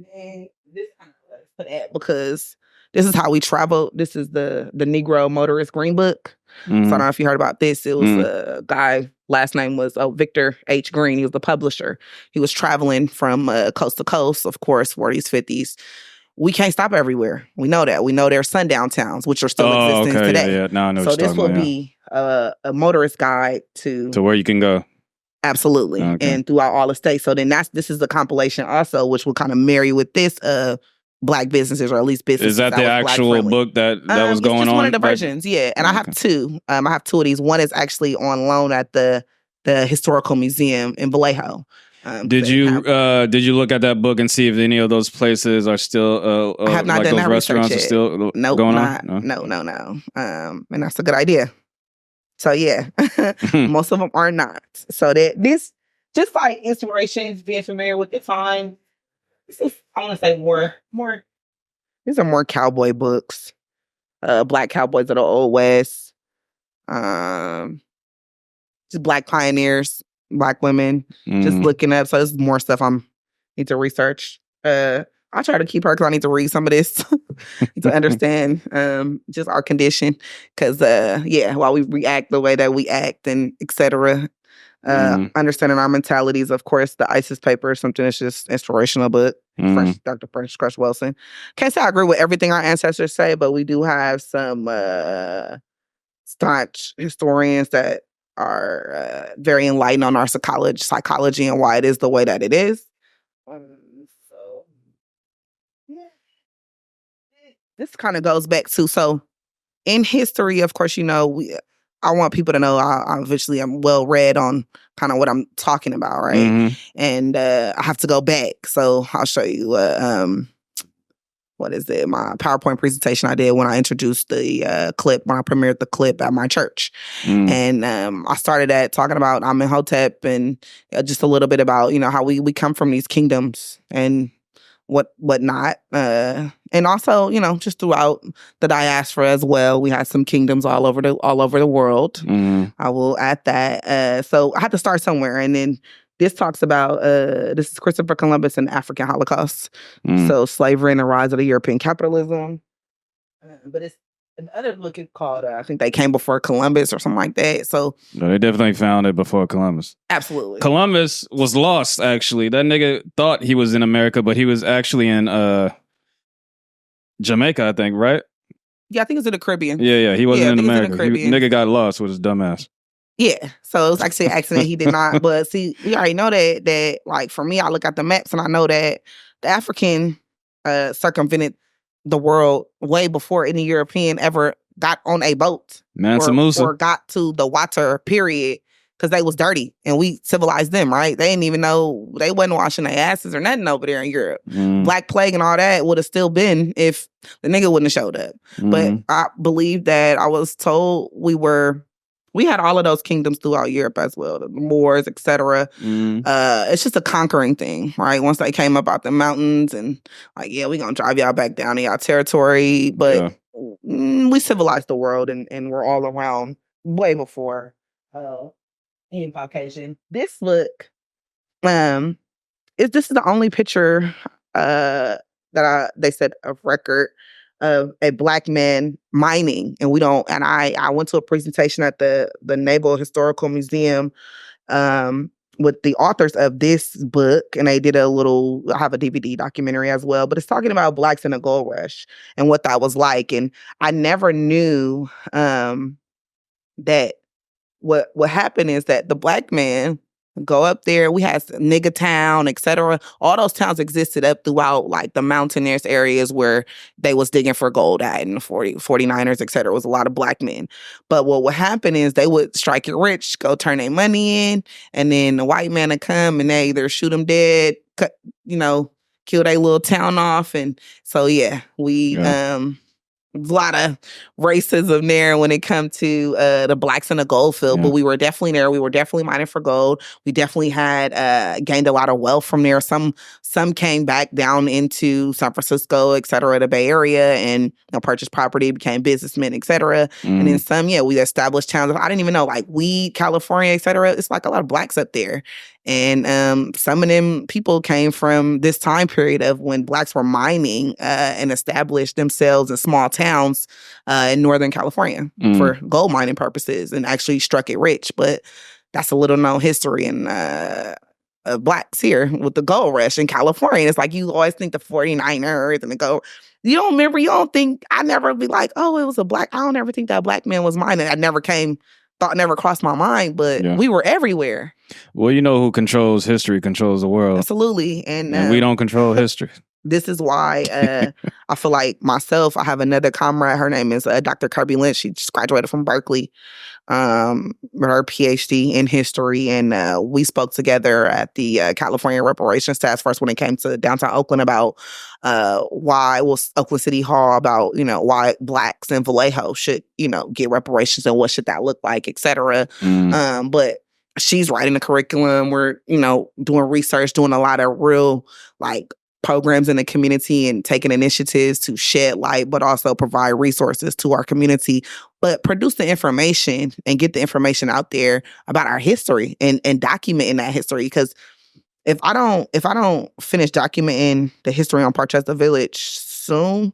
this kind of for that because this is how we travel. This is the Negro Motorist Green Book. So I don't know if you heard about this. It was a guy, last name was Victor H. Green. He was the publisher. He was traveling from coast to coast, of course, 40s, 50s. We can't stop everywhere. We know that. We know there are sundown towns, which are still existing today. Yeah. Now I know so this will be a motorist guide to where you can go. Absolutely. Okay. And throughout all the states. So then this is the compilation also, which will kind of marry with this Black businesses, or at least businesses. Is that the actual book that was going on? It's one of the versions, yeah. And I have two. I have two of these. One is actually on loan at the Historical Museum in Vallejo. Did you look at that book and see if any of those places are still I have not like done those that restaurants are still going on? No. And that's a good idea. So yeah, most of them are not. So that this just like inspirations, being familiar with the time. I want to say more. These are more cowboy books. Black cowboys of the Old West. Just Black pioneers, Black women. Just looking up. So there's more stuff I need to research. I try to keep her because I need to read some of this to understand just our condition. Because while we react the way that we act and etc. Understanding our mentalities, of course, the ISIS paper is something that's just inspirational book. Dr. French Crush Wilson. Can't say I agree with everything our ancestors say, but we do have some staunch historians that are very enlightened on our psychology and why it is the way that it is. So, yeah. This kind of goes back to, so in history, of course, I want people to know I obviously am well read on kind of what I'm talking about, right? And I have to go back. So I'll show you what is it? My PowerPoint presentation I did when I introduced the clip, when I premiered the clip at my church. And I started at talking about Amenhotep and just a little bit about, how we come from these kingdoms and what not. And also, just throughout the diaspora as well, we had some kingdoms all over the world. I will add that. So I had to start somewhere, and then this talks about this is Christopher Columbus and the African Holocaust. So slavery and the rise of the European capitalism. But it's another book is called I think They Came Before Columbus or something like that. So no, they definitely found it before Columbus. Absolutely. Columbus was lost, actually. That nigga thought he was in America, but he was actually in Jamaica, I think, right? Yeah, I think it was in the Caribbean. Yeah, he wasn't in America. Nigga got lost with his dumb ass. Yeah, so it was actually an accident. He did not. But see, we already know that like for me, I look at the maps and I know that the African circumvented the world way before any European ever got on a boat Mansa Musa or got to the water. Period. because they was dirty and we civilized them, right? They didn't even know, they wasn't washing their asses or nothing over there in Europe. Black Plague and all that would have still been if the nigga wouldn't have showed up. But I believe that I was told we had all of those kingdoms throughout Europe as well, the Moors, etc. It's just a conquering thing, right? Once they came up out the mountains and like, yeah, we gonna drive y'all back down to y'all territory. But we civilized the world and we're all around way before in Caucasian. This book, this is the only picture they said of record of a Black man mining, and I went to a presentation at the Naval Historical Museum with the authors of this book, and they did I have a DVD documentary as well, but it's talking about Blacks in the gold rush and what that was like. And I never knew that what happened is that the Black man go up there. We had Nigga Town, etc. All those towns existed up throughout like the mountainous areas where they was digging for gold at in the 49ers, etc. It was a lot of Black men. But what would happen is they would strike it rich, go turn their money in, and then the white man would come and they either shoot them dead, kill their little town off. And so, a lot of racism there when it comes to the Blacks in the gold field, but we were definitely there. We were definitely mining for gold. We definitely had gained a lot of wealth from there. Some came back down into San Francisco, et cetera, the Bay Area, and purchased property, became businessmen, et cetera. And then some, we established towns. I didn't even know, like Weed, California, et cetera. It's like a lot of Blacks up there. And some of them people came from this time period of when Blacks were mining and established themselves in small towns in Northern California for gold mining purposes and actually struck it rich. But that's a little known history in Blacks here with the gold rush in California. It's like you always think the 49ers and the gold. You don't think, I never be like, oh, it was a Black. I don't ever think that Black man was mining. Thought never crossed my mind, but we were everywhere. Well, who controls history controls the world. Absolutely. And we don't control history. This is why I feel like myself, I have another comrade. Her name is Dr. Kirby Lynch. She just graduated from Berkeley with her PhD in history. And we spoke together at the California Reparations Task Force when it came to downtown Oakland about Oakland City Hall, about, why Blacks in Vallejo should, get reparations and what should that look like, et cetera. But she's writing the curriculum. We're, doing research, doing a lot of real, programs in the community and taking initiatives to shed light, but also provide resources to our community, but produce the information and get the information out there about our history and documenting that history. Because if I don't finish documenting the history on Parchester Village soon,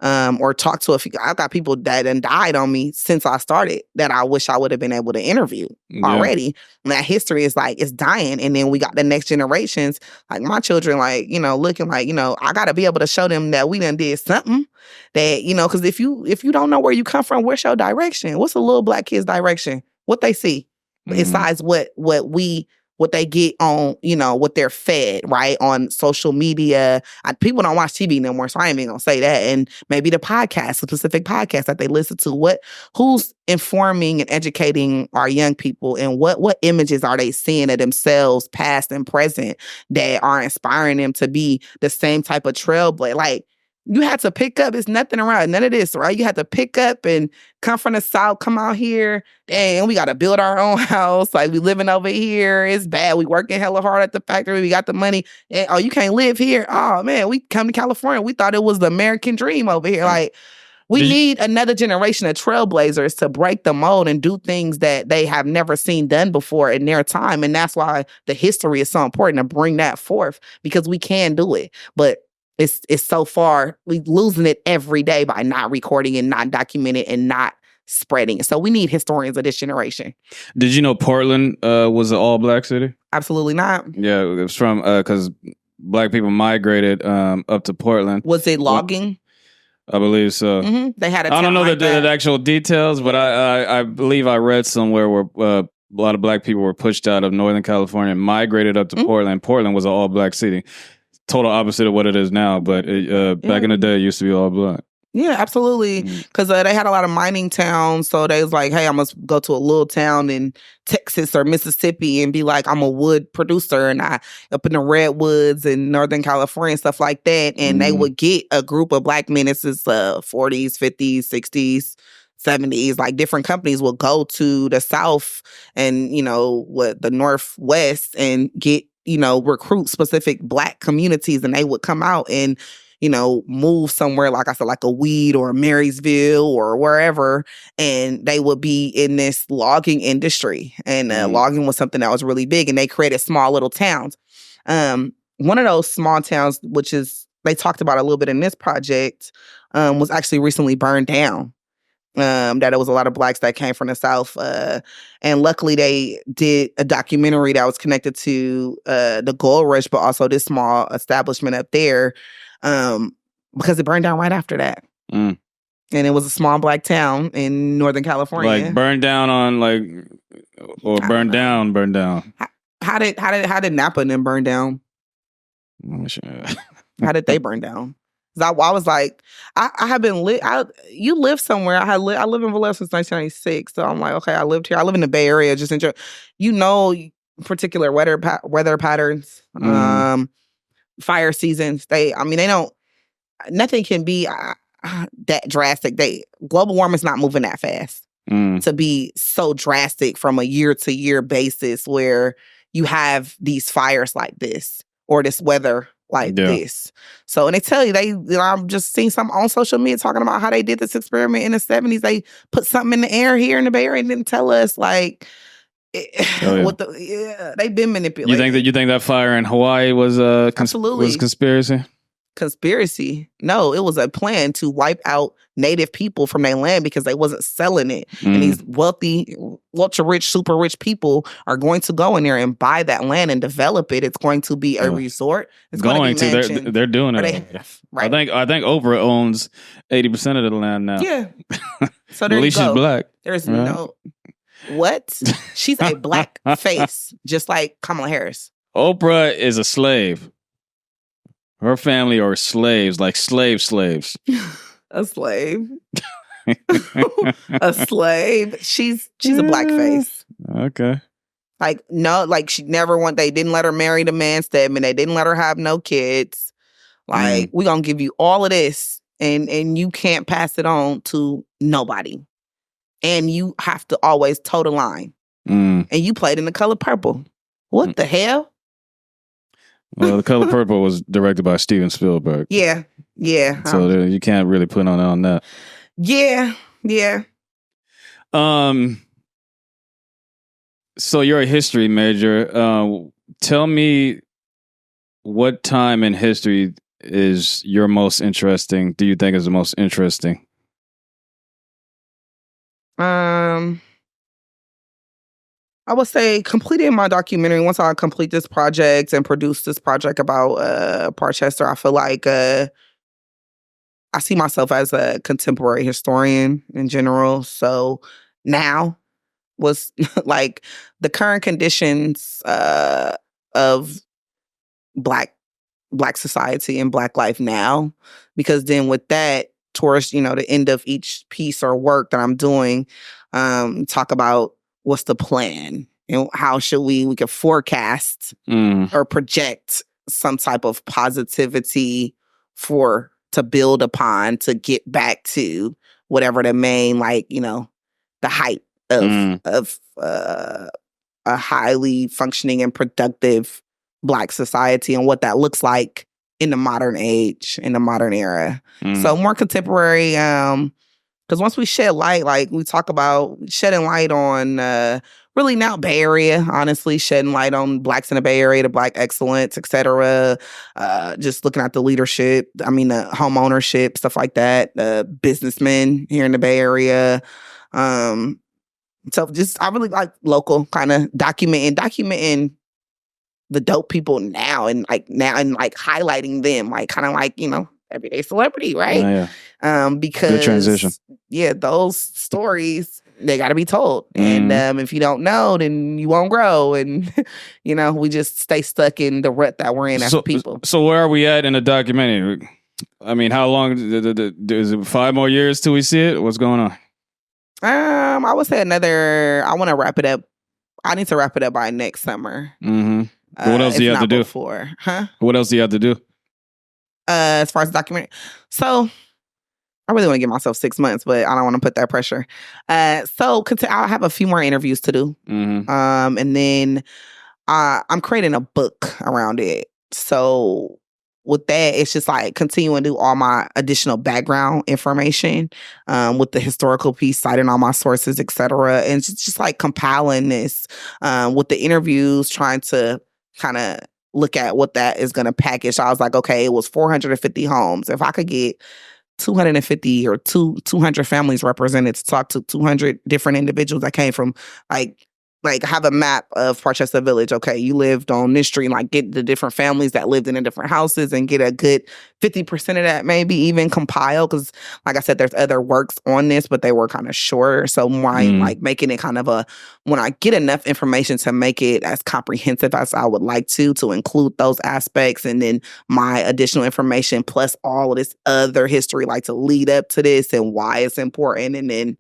or talk to I've got people that done died on me since I started that I wish I would have been able to interview already. And that history is it's dying. And then we got the next generations, like my children, looking like, I got to be able to show them that we done did something that, because if you don't know where you come from, where's your direction? What's a little Black kid's direction? What they see besides what they get on, what they're fed, right? On social media. People don't watch TV no more, so I ain't even gonna say that. And maybe the podcast, a specific podcast that they listen to. Who's informing and educating our young people, and what images are they seeing of themselves, past and present, that are inspiring them to be the same type of trailblazer? You had to pick up. It's nothing around. None of this, right? You had to pick up and come from the South, come out here. Dang, we got to build our own house. We living over here. It's bad. We working hella hard at the factory. We got the money. And, you can't live here. Oh, man, we come to California. We thought it was the American dream over here. We need another generation of trailblazers to break the mold and do things that they have never seen done before in their time. And that's why the history is so important to bring that forth, because we can do it. But it's so far, we losing it every day by not recording and not documenting and not spreading it. So we need historians of this generation. Did you know Portland was an all-Black city? Absolutely not. Yeah, it was from, because Black people migrated up to Portland. Was it logging? I believe so. Mm-hmm. They had I don't know the actual details, but I believe I read somewhere where a lot of Black people were pushed out of Northern California and migrated up to Portland. Portland was an all-Black city. Total opposite of what it is now, but back in the day, it used to be all Black. Yeah, absolutely. Because they had a lot of mining towns. So they was like, hey, I must go to a little town in Texas or Mississippi and be like, I'm a wood producer. And I up in the redwoods in Northern California and stuff like that. And they would get a group of Black men. This is 40s, 50s, 60s, 70s. Like different companies will go to the South and, the Northwest and get, recruit specific Black communities. And they would come out and move somewhere, like I said, like a Weed or a Marysville or wherever, and they would be in this logging industry. And logging was something that was really big, and they created small little towns. One of those small towns, which is they talked about a little bit in this project, was actually recently burned down. That it was a lot of Blacks that came from the South. And luckily they did a documentary that was connected to the gold rush, but also this small establishment up there. Because it burned down right after that. And it was a small Black town in Northern California. Like burned down on or burned down. How did Napa and them burn down? How did they burn down? I was like, I have been you live somewhere. I live in Vallejo since 1996. So I'm like, okay, I lived here. I live in the Bay Area. Just enjoy, particular weather patterns. Fire seasons. Nothing can be that drastic. Global warming is not moving that fast to be so drastic from a year to year basis where you have these fires like this or this weather like this. So, and they tell you, I'm just seeing something on social media talking about how they did this experiment in the 70s. They put something in the air here in the Bay Area and didn't tell us they've been manipulated. You think that fire in Hawaii was absolutely was conspiracy? Conspiracy? No, it was a plan to wipe out Native people from their land because they wasn't selling it. And these wealthy, ultra rich, super rich people are going to go in there and buy that land and develop it. It's going to be a resort. It's going to they're doing it. Right. I think Oprah owns 80% of the land now. Yeah. So there at least you go. She's Black. There's no. What? She's a Black face, just like Kamala Harris. Oprah is a slave. Her family are slaves, like slaves. A slave. A slave. She's a Black face. Okay. They didn't let her marry the man Stedman. They didn't let her have no kids. We gonna give you all of this and you can't pass it on to nobody. And you have to always toe the line. And you played in The Color Purple. What the hell? Well, The Color Purple was directed by Steven Spielberg. Yeah. So you can't really put on that. Yeah. So you're a history major. Tell me what time in history is your most interesting? Do you think is the most interesting? I would say completing my documentary. Once I complete this project and produce this project about Parchester, I feel like I see myself as a contemporary historian in general. So now was like the current conditions of Black society and Black life now. Because then with that, towards the end of each piece or work that I'm doing, talk about what's the plan and how should we can forecast or project some type of positivity to build upon to get back to whatever the main the height of a highly functioning and productive Black society and what that looks like in the modern age, in the modern era. So more contemporary, because once we shed light, like we talk about shedding light on really now Bay Area, honestly, shedding light on Blacks in the Bay Area, the Black excellence, et cetera. Just looking at the leadership, the home ownership, stuff like that, businessmen here in the Bay Area. So I really like local kind of documenting the dope people now and highlighting them, everyday celebrity, right? Because good transition. Yeah, those stories, they got to be told. And if you don't know, then you won't grow. And, we just stay stuck in the rut that we're in as people. So where are we at in the documentary? I mean, how long is it? 5 more years till we see it? What's going on? I would say I want to wrap it up. I need to wrap it up by next summer. Mm-hmm. What else do you have to do? What else do you have to do? As far as the documentary. So I really want to give myself 6 months, but I don't want to put that pressure. So I'll have a few more interviews to do. Mm-hmm. And then I'm creating a book around it. So with that, it's just like continuing to do all my additional background information with the historical piece, citing all my sources, etc. And just like compiling this with the interviews, trying to kind of look at what that is going to package. So I was like, okay, it was 450 homes. If I could get 250 or 200 families represented to talk to 200 different individuals that came from like have a map of Parchester Village. Okay, you lived on this street, like get the different families that lived in the different houses and get a good 50% of that, maybe even compile. Because like I said, there's other works on this, but they were kind of shorter. So like making it kind of when I get enough information to make it as comprehensive as I would like to include those aspects, and then my additional information plus all of this other history, like to lead up to this and why it's important, and then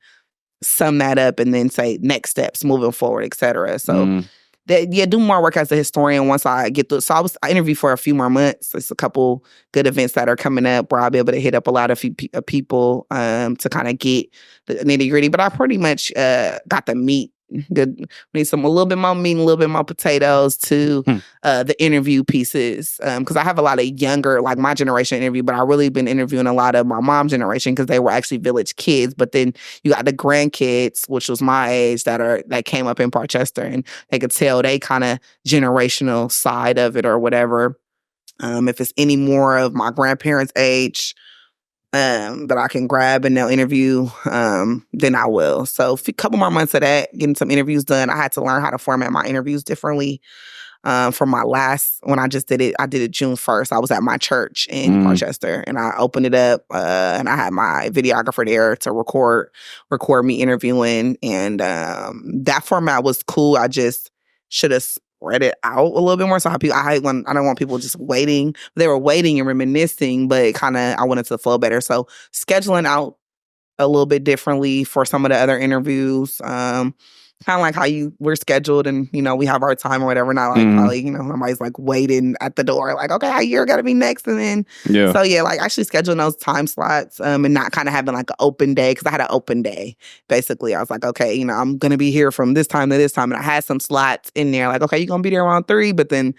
sum that up and then say next steps moving forward, etc. So do more work as a historian once I get through. So I interviewed for a few more months. There's a couple good events that are coming up where I'll be able to hit up a lot of people to kind of get the nitty gritty. But I pretty much got the meat. Good. Need a little bit more meat, a little bit more potatoes to the interview pieces. Because I have a lot of younger, like my generation interview, but I've really been interviewing a lot of my mom's generation because they were actually village kids. But then you got the grandkids, which was my age, that came up in Parchester, and they could tell they kind of generational side of it or whatever. If it's any more of my grandparents' age, that I can grab and they'll interview, then I will. So a couple more months of that, getting some interviews done. I had to learn how to format my interviews differently. From my last, when I just did it June 1st. I was at my church in Parchester, and I opened it up, and I had my videographer there to record me interviewing, and that format was cool. I just should have spread it out a little bit more. So I don't want people just waiting. They were waiting and reminiscing, but I wanted to flow better. So scheduling out a little bit differently for some of the other interviews. Kind of like how we're scheduled and, we have our time or whatever. Not like probably, somebody's like waiting at the door, like, okay, you're going to be next. And then, so yeah, like actually scheduling those time slots and not kind of having like an open day, because I had an open day. Basically, I was like, okay, I'm going to be here from this time to this time. And I had some slots in there like, okay, you're going to be there around 3, but then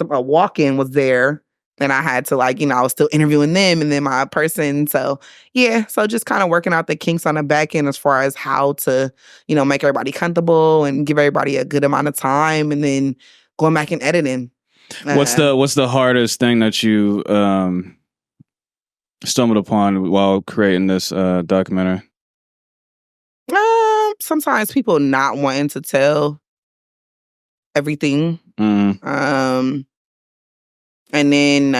a walk-in was there. And I had to I was still interviewing them and then my person. So yeah, so just kind of working out the kinks on the back end as far as how to, make everybody comfortable and give everybody a good amount of time, and then going back and editing. What's the hardest thing that you stumbled upon while creating this documentary? Sometimes people not wanting to tell everything. And then,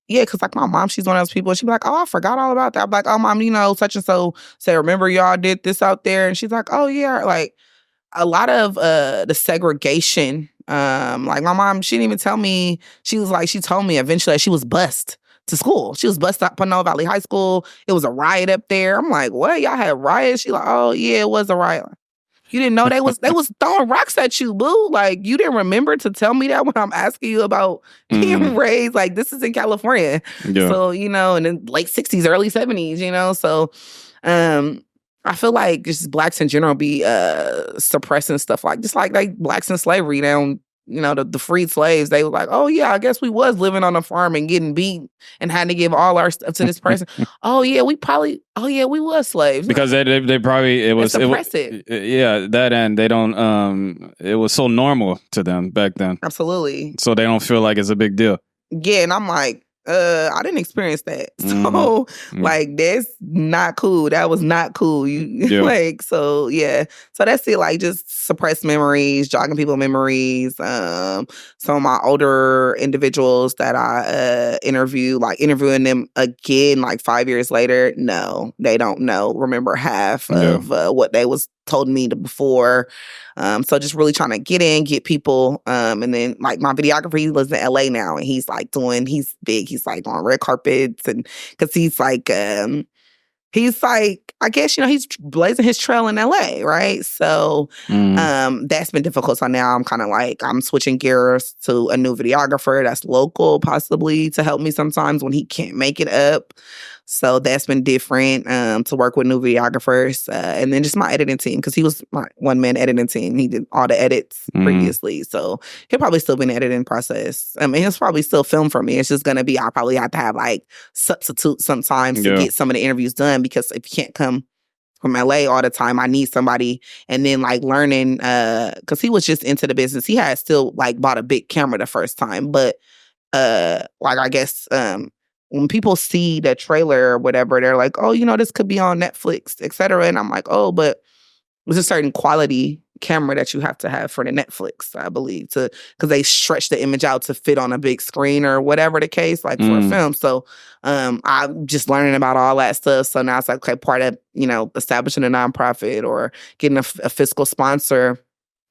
because like my mom, she's one of those people, she'd be like, oh, I forgot all about that. I'm like, oh, mom, such and so said, remember y'all did this out there? And she's like, oh, yeah. Like a lot of the segregation, like my mom, she didn't even tell me, she told me eventually she was bused to school. She was bused up Panola Valley High School. It was a riot up there. I'm like, what? Y'all had riots? She's like, oh, yeah, it was a riot. You didn't know they was throwing rocks at you, boo. Like, you didn't remember to tell me that when I'm asking you about being raised. Like, this is in California. Yeah. So, in the late 60s, early 70s, So, I feel like just blacks in general be suppressing stuff like blacks in slavery. They don't, the freed slaves, they were like, oh yeah, I guess we was living on a farm and getting beat and had to give all our stuff to this person. we was slaves. Because they probably, it was suppressive. That end, they don't, it was so normal to them back then. Absolutely. So they don't feel like it's a big deal. Yeah, and I'm like, I didn't experience that. So like that's not cool. That was not cool. So yeah. So that's it, like just suppressed memories, jogging people memories. Some of my older individuals that I interview, like interviewing them again like 5 years later, no, they don't remember half of what they was told me before. So just really trying to get people. And then like my videographer, he lives in LA now, and he's big. He's like on red carpets, and because he's like, I guess, he's blazing his trail in LA, right? So that's been difficult. So now I'm kind of like, I'm switching gears to a new videographer that's local, possibly, to help me sometimes when he can't make it up. So that's been different, to work with new videographers. And then just my editing team, because he was my one-man editing team. He did all the edits previously. So he'll probably still be in the editing process. I mean, he'll probably still film for me. It's just going to be, I'll probably have to have like substitutes sometimes to get some of the interviews done, because if you can't come from LA all the time, I need somebody. And then like learning, because he was just into the business. He had still like bought a big camera the first time. But like, I guess, when people see the trailer or whatever, they're like, oh, this could be on Netflix, et cetera. And I'm like, oh, but there's a certain quality camera that you have to have for the Netflix, I believe, because they stretch the image out to fit on a big screen or whatever the case, like for a film. So I'm just learning about all that stuff. So now it's like, okay, part of, establishing a nonprofit or getting a fiscal sponsor,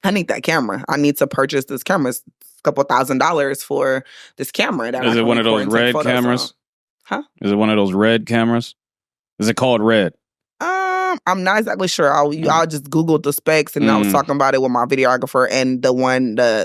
I need that camera. I need to purchase this camera. It's a couple $1,000s for this camera. Is it one of those red cameras? Huh? Is it one of those red cameras? Is it called red? I'm not exactly sure. I just Googled the specs, and I was talking about it with my videographer and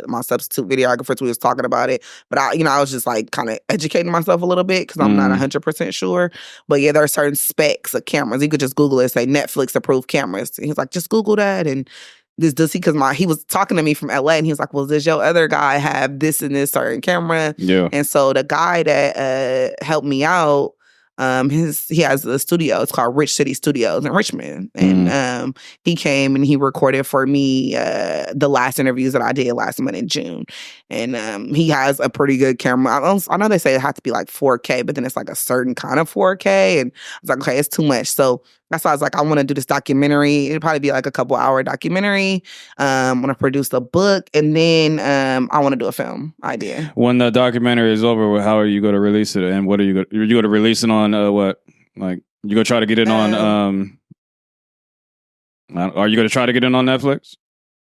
my substitute videographers. We was talking about it, but I was just like kind of educating myself a little bit, because I'm not 100% sure. But yeah, there are certain specs of cameras. You could just Google it, say Netflix approved cameras. And he's like, just Google that. And does he? Because he was talking to me from LA, and he was like, well, does your other guy have this and this certain camera? Yeah. And so the guy that helped me out, he has a studio. It's called Rich City Studios in Richmond, and he came and he recorded for me the last interviews that I did last month in June. And he has a pretty good camera. I know they say it has to be like 4K, but then it's like a certain kind of 4K, and I was like, okay, it's too much. So that's why I was like, I want to do this documentary. It'll probably be like a couple hour documentary. I want to produce a book, and then I want to do a film idea. When the documentary is over, how are you going to release it? And what are you going to release it on? What? Like, you going to try to get it on? Are you going to try to get it on Netflix?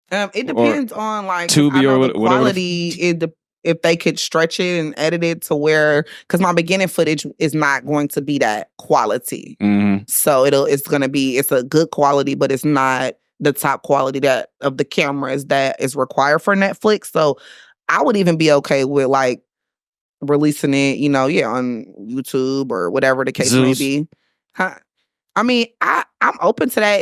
It depends on like Tubi or whatever. Quality. If they could stretch it and edit it to where, because my beginning footage is not going to be that quality. So it's a good quality, but it's not the top quality of the cameras that is required for Netflix. So I would even be okay with like releasing it, on YouTube or whatever the case may be. I mean, I'm open to that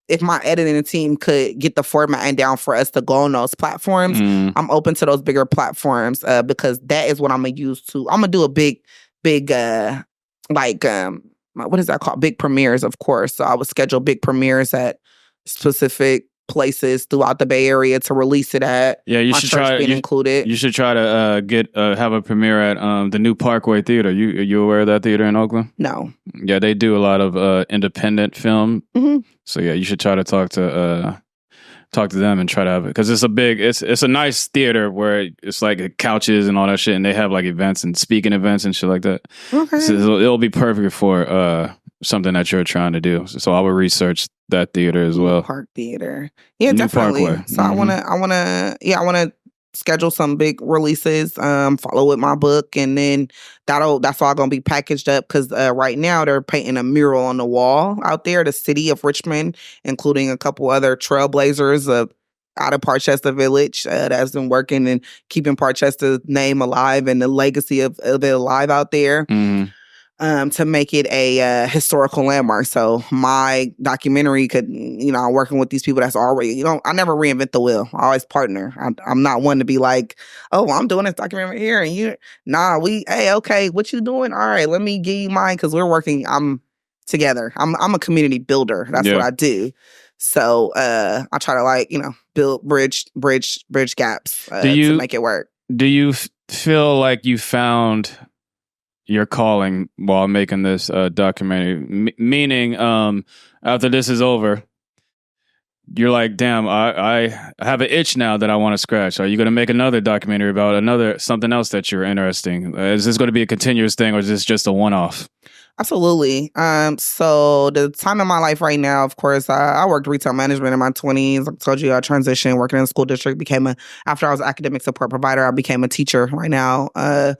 if my editing team could get the formatting down for us to go on those platforms. I'm open to those bigger platforms, because that is what I'm going to use to. I'm going to do a big, what is that called? Big premieres, of course. So I would schedule big premieres at specific places throughout the Bay Area to release it at. Yeah, you should try. Included. You should try to have a premiere at the New Parkway Theater. Are you aware of that theater in Oakland? No. Yeah, they do a lot of independent film. So yeah, you should try to talk to them and try to have it, because it's a nice theater where it's like couches and all that shit, and they have like events and speaking events and shit like that. Okay. So it'll be perfect for something that you're trying to do. So I would research that theater as well. Park Theater. Yeah, New definitely. Parkway. So I wanna schedule some big releases, follow with my book, and then that's all gonna be packaged up, because right now they're painting a mural on the wall out there, the city of Richmond, including a couple other trailblazers out of Parchester Village that's been working and keeping Parchester's name alive and the legacy of it alive out there. To make it a historical landmark. So my documentary could, I'm working with these people that's already, I never reinvent the wheel. I always partner. I'm not one to be like, oh, I'm doing this documentary here and hey, okay, what you doing? All right, let me give you mine, because I'm together. I'm a community builder. That's what I do. So I try to build bridge gaps to make it work. Do you feel like you found your calling while making this documentary? Meaning, after this is over, you're like, damn, I have an itch now that I want to scratch. Are you going to make another documentary about something else that you're interested in? Is this going to be a continuous thing, or is this just a one-off? Absolutely. So the time of my life right now, of course, I worked retail management in my 20s. I told you I transitioned working in the school district, after I was an academic support provider, I became a teacher right now. I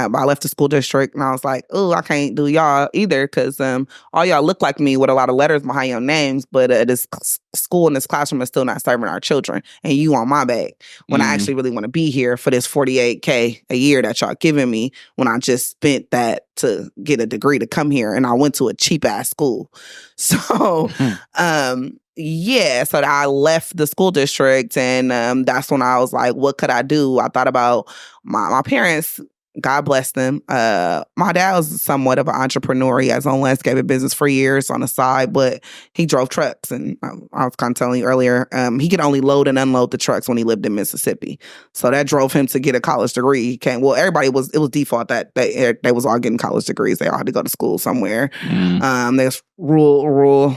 left the school district and I was like, oh, I can't do y'all either because all y'all look like me with a lot of letters behind your names, but this school and this classroom is still not serving our children. And you on my back when I actually really want to be here for this $48K a year that y'all giving me when I just spent that to get a degree to come here, and I went to a cheap ass school. So, so I left the school district, and that's when I was like, what could I do? I thought about my parents. God bless them. My dad was somewhat of an entrepreneur. He has his own landscaping business for years on the side, but he drove trucks. And I was kind of telling you earlier, he could only load and unload the trucks when he lived in Mississippi. So that drove him to get a college degree. It was default that they was all getting college degrees. They all had to go to school somewhere. There's rural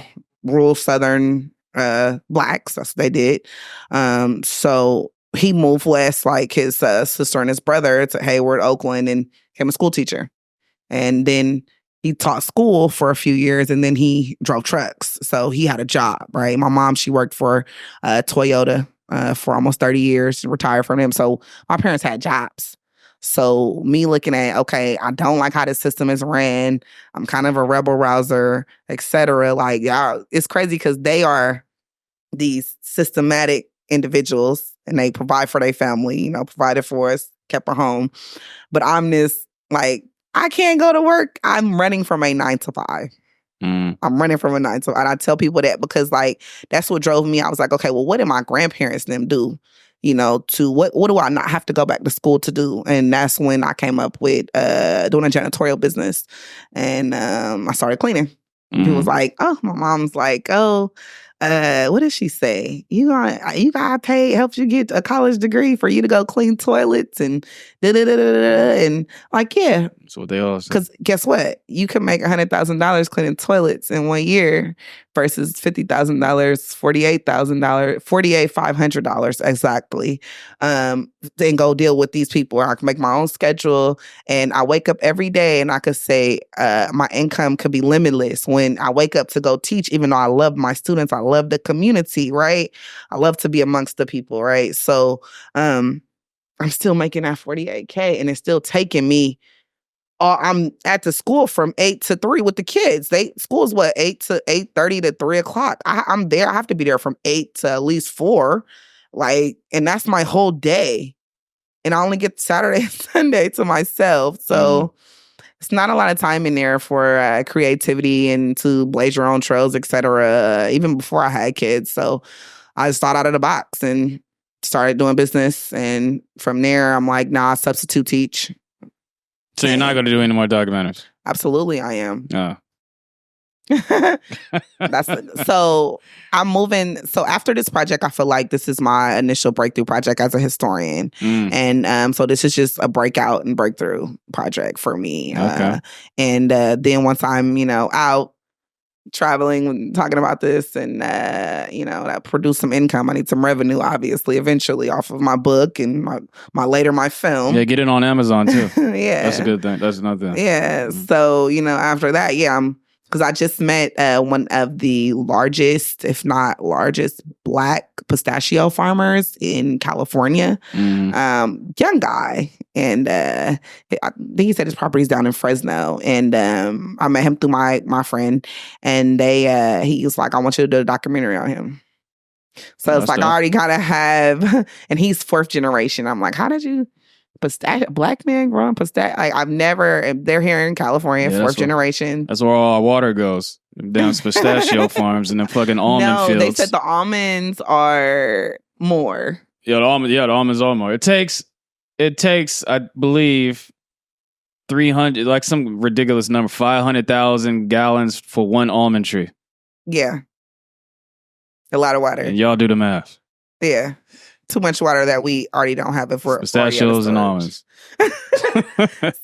Southern blacks. That's what they did. So he moved west, like his sister and his brother, to Hayward, Oakland, and became a school teacher. And then he taught school for a few years, and then he drove trucks. So he had a job, right? My mom, she worked for Toyota for almost 30 years, retired from them. So my parents had jobs. So me looking at, okay, I don't like how this system is ran. I'm kind of a rebel rouser, etc. Like, y'all, it's crazy because they are these systematic individuals and they provide for their family, provided for us, kept a home. But I'm this, like, I can't go to work. I'm running from a 9 to 5. I'm running from a 9 to 5. And I tell people that because, like, that's what drove me. I was like, okay, well, what did my grandparents them do? To what do I not have to go back to school to do? And that's when I came up with doing a janitorial business. And I started cleaning. People was like, oh, my mom's like, oh, what did she say? You got paid, helps you get a college degree for you to go clean toilets and and like, yeah. That's what they all say. Because guess what? You can make $100,000 cleaning toilets in 1 year versus $50,000, $48,000, $500 exactly. Then go deal with these people. I can make my own schedule, and I wake up every day, and I could say my income could be limitless when I wake up to go teach. Even though I love my students, I love the community, right? I love to be amongst the people, right? So I'm still making that $48K, and it's still taking me. I'm at the school from 8 to 3 with the kids. School's 8 to 8:30 to 3 o'clock. I'm there. I have to be there from 8 to at least 4. Like, and that's my whole day. And I only get Saturday and Sunday to myself. So it's not a lot of time in there for creativity and to blaze your own trails, etc. Even before I had kids. So I just thought out of the box and started doing business. And from there, I'm like, nah, substitute teach. So you're not going to do any more documentaries? Absolutely, I am. Oh. So I'm moving. So after this project, I feel like this is my initial breakthrough project as a historian. And so this is just a breakout and breakthrough project for me. Okay. And then once I'm, out traveling, talking about this and, that produce some income. I need some revenue, obviously, eventually off of my book and my film. Yeah, get it on Amazon too. Yeah. That's a good thing. That's another thing. Yeah. So, after that, because I just met one of the largest, if not largest, Black pistachio farmers in California. Young guy. And I think he said his property's down in Fresno. And I met him through my friend. And he was like, I want you to do a documentary on him. So it's like, dope. I already kind of have, and he's 4th generation. I'm like, how did you... Black man growing pistachio. I've never. They're here in California, 4th generation. That's where all our water goes. Down to pistachio farms and then fucking almond fields. No, they said the almonds are more. Yeah, the almonds are more. It takes, I believe, 300, like some ridiculous number, 500,000 gallons for one almond tree. Yeah, a lot of water. And y'all do the math. Yeah. Too much water that we already don't have if we're pistachios and almonds.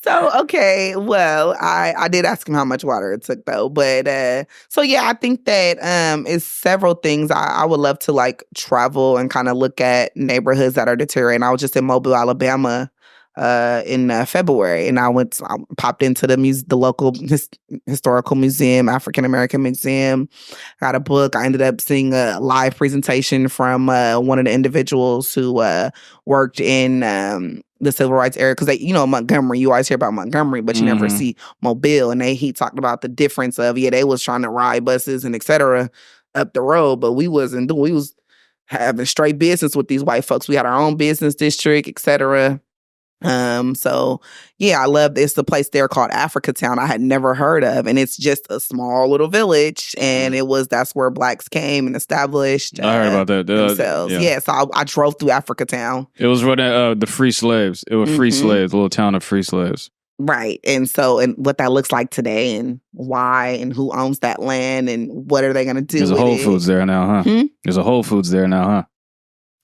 So, okay, well, I did ask him how much water it took though, but so yeah, I think that it's several things. I would love to like travel and kind of look at neighborhoods that are deteriorating. I was just in Mobile, Alabama in February, and I popped into the local historical museum, African American Museum. Got a book. I ended up seeing a live presentation from one of the individuals who worked in the civil rights area, because Montgomery, you always hear about Montgomery, but you never see Mobile. And he talked about the difference of they was trying to ride buses and etc. up the road, but we wasn't doing. We was having straight business with these white folks. We had our own business district, etc. So yeah, I love this. The place there called Africatown I had never heard of, and it's just a small little village, and that's where blacks came and established. I heard about that themselves. Yeah, so I drove through Africatown. It was where the free slaves. It was free slaves, a little town of free slaves. Right, and what that looks like today, and why, and who owns that land, and what are they going to do? There's a Whole Foods there now, huh? There's a Whole Foods there now, huh?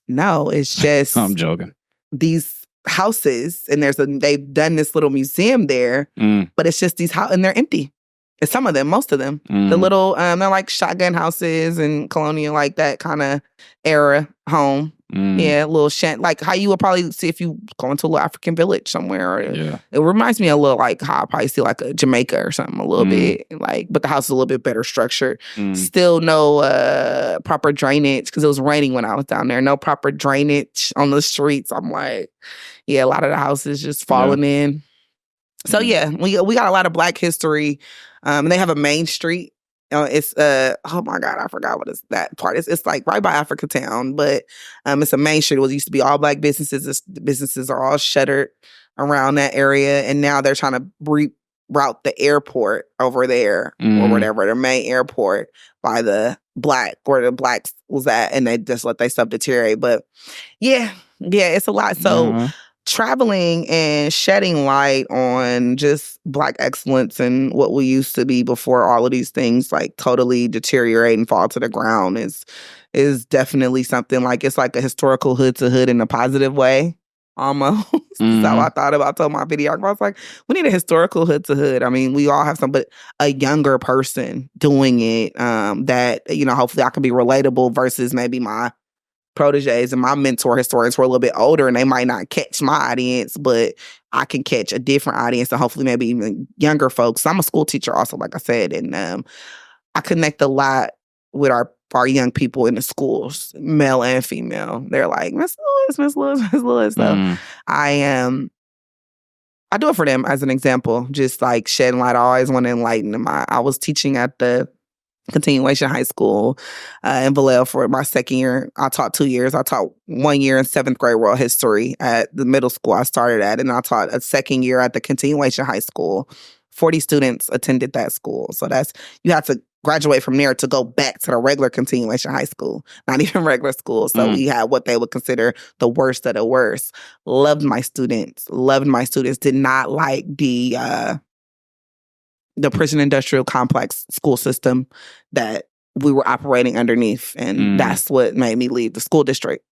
No, it's just I'm joking. These houses, and they've done this little museum there, but it's just these houses, and they're empty. It's some of them, most of them. The little they're like shotgun houses and colonial, like that kind of era home. Yeah, a little like how you would probably see if you go into a little African village somewhere. It reminds me a little like how I probably see like a Jamaica or something a little bit, like, but the house is a little bit better structured. Still no proper drainage, because it was raining when I was down there. No proper drainage on the streets. I'm like, a lot of the houses just falling in. So we got a lot of Black history, and they have a main street. It's oh my God, I forgot what is that part. It's like right by Africatown, but it's a main street. It used to be all Black businesses. The businesses are all shuttered around that area, and now they're trying to reroute the airport over there or whatever, the main airport by the where the Blacks was at, and they just let their stuff deteriorate. But yeah, it's a lot. So traveling and shedding light on just Black excellence and what we used to be before all of these things like totally deteriorate and fall to the ground is definitely something. Like, it's like a historical hood to hood in a positive way, almost. That's how I thought about. I told my videographer, I was like, we need a historical hood to hood. I mean, we all have some, but a younger person doing it that, hopefully I can be relatable versus maybe my proteges and my mentor historians who are a little bit older, and they might not catch my audience, but I can catch a different audience, and hopefully maybe even younger folks. I'm a school teacher also, like I said, and I connect a lot with our young people in the schools, male and female. They're like, Miss Lewis. So I do it for them as an example, just like shedding light. I always want to enlighten them. I was teaching at the Continuation High School in Vallejo for my second year. I taught 2 years. I taught 1 year in 7th grade world history at the middle school I started at, and I taught a second year at the Continuation High School. 40 students attended that school. So you have to graduate from there to go back to the regular Continuation High School, not even regular school. So we had what they would consider the worst of the worst. Loved my students. Did not like the prison industrial complex school system that we were operating underneath. And that's what made me leave the school district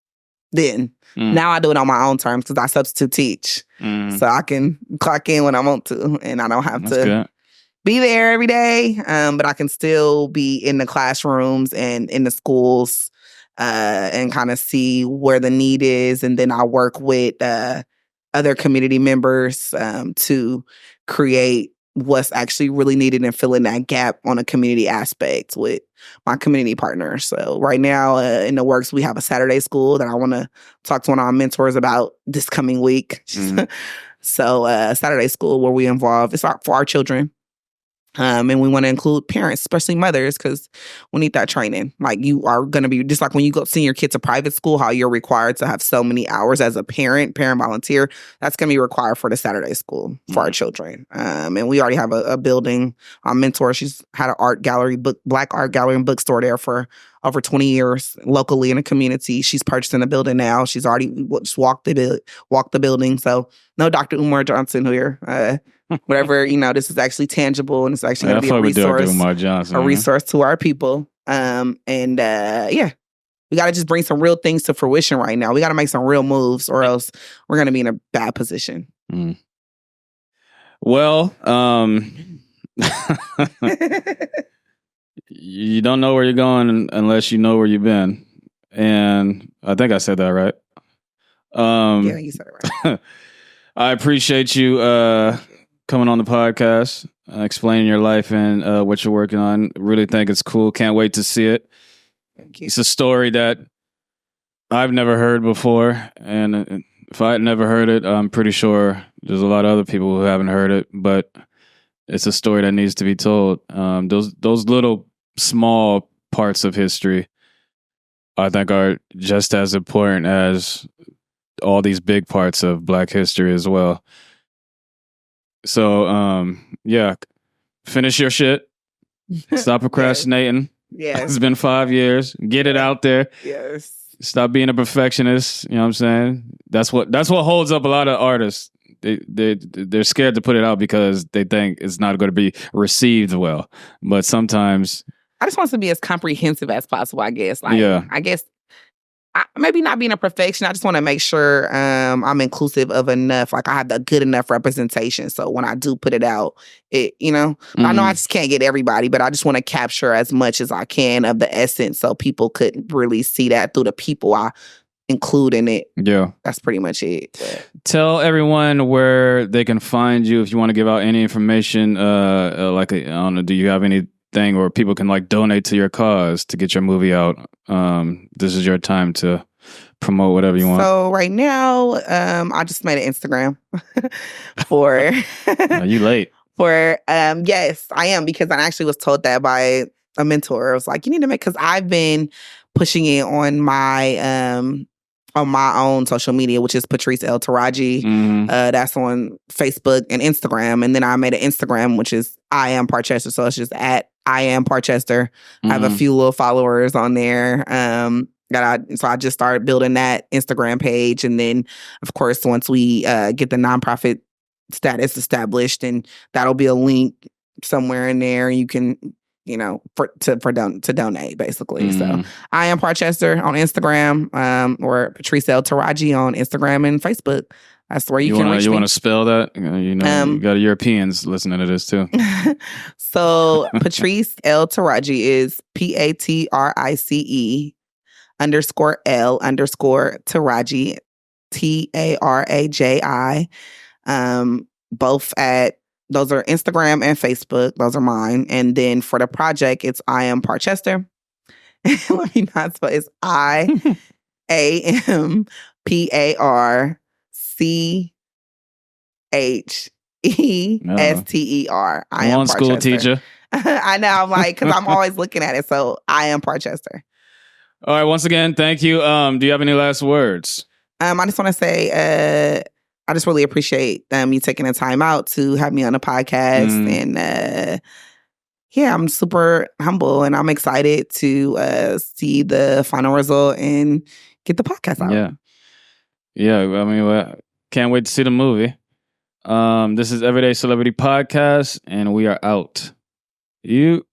then. Now I do it on my own terms because I substitute teach. So I can clock in when I want to, and I don't have to be there every day. But I can still be in the classrooms and in the schools and kind of see where the need is. And then I work with other community members to create what's actually really needed and filling that gap on a community aspect with my community partners. So right now in the works, we have a Saturday school that I want to talk to one of our mentors about this coming week. So Saturday school where we involve, it's for our children. And we want to include parents, especially mothers, because we need that training. Like, you are going to be, just like when you go send your kid to private school, how you're required to have so many hours as a parent volunteer, that's going to be required for the Saturday school for our children. And we already have a building. Our mentor, she's had an art gallery, Black art gallery and bookstore there for over 20 years locally in the community. She's purchasing a building now. She's already just walked the building. So no Dr. Umar Johnson here. Whatever, this is actually tangible, and it's actually going to be a resource to our people. We got to just bring some real things to fruition right now. We got to make some real moves, or else we're going to be in a bad position. Well, you don't know where you're going unless you know where you've been, and I think I said that right. Yeah, you said it right. I appreciate you coming on the podcast, explaining your life and what you're working on. Really think it's cool. Can't wait to see it. It's a story that I've never heard before, and if I had never heard it, I'm pretty sure there's a lot of other people who haven't heard it, but it's a story that needs to be told. Those little small parts of history, I think, are just as important as all these big parts of Black history as well. So, yeah, finish your shit. Stop procrastinating. Yes. It's been 5 years. Get it out there. Yes. Stop being a perfectionist. You know what I'm saying? That's what holds up a lot of artists. They're scared to put it out because they think it's not going to be received well. But sometimes I just want to be as comprehensive as possible, I guess. Like, yeah. I guess maybe not being a perfection. I just want to make sure I'm inclusive of enough. Like I have the good enough representation. So when I do put it out, I know I just can't get everybody, but I just want to capture as much as I can of the essence so people could really see that through the people I include in it. Yeah. That's pretty much it. But tell everyone where they can find you if you want to give out any information. I don't know, do you have anything where people can like donate to your cause to get your movie out? This is your time to promote whatever you want. So right now, I just made an Instagram for you late. For yes, I am, because I actually was told that by a mentor. I was like, you need to make, because I've been pushing it on my own social media, which is Patrice L. Taraji. Mm-hmm. That's on Facebook and Instagram. And then I made an Instagram, which is I Am Parchester. So it's just at I Am Parchester. Mm-hmm. I have a few little followers on there. So I just started building that Instagram page. And then, of course, once we get the nonprofit status established, and that'll be a link somewhere in there. You can, to donate, basically. So I Am Parchester on Instagram, or Patrice L. Taraji on Instagram and Facebook. That's where you can reach me. You want to spell that? You got Europeans listening to this too. So Patrice L. Taraji is PATRICE _L _Taraji TARAJI. Both at, those are Instagram and Facebook. Those are mine. And then for the project, it's I Am Parchester. Let me not spell. It's IAMPARCHESTER. I Am One school Parchester. teacher. I know. I'm like, because I'm always looking at it. So I Am Parchester. All right. Once again, thank you. Do you have any last words? I just want to say, I just really appreciate you taking the time out to have me on the podcast. And I'm super humble, and I'm excited to see the final result and get the podcast out. Yeah. I mean, can't wait to see the movie. This is Everyday Celebrity Podcast, and we are out. You.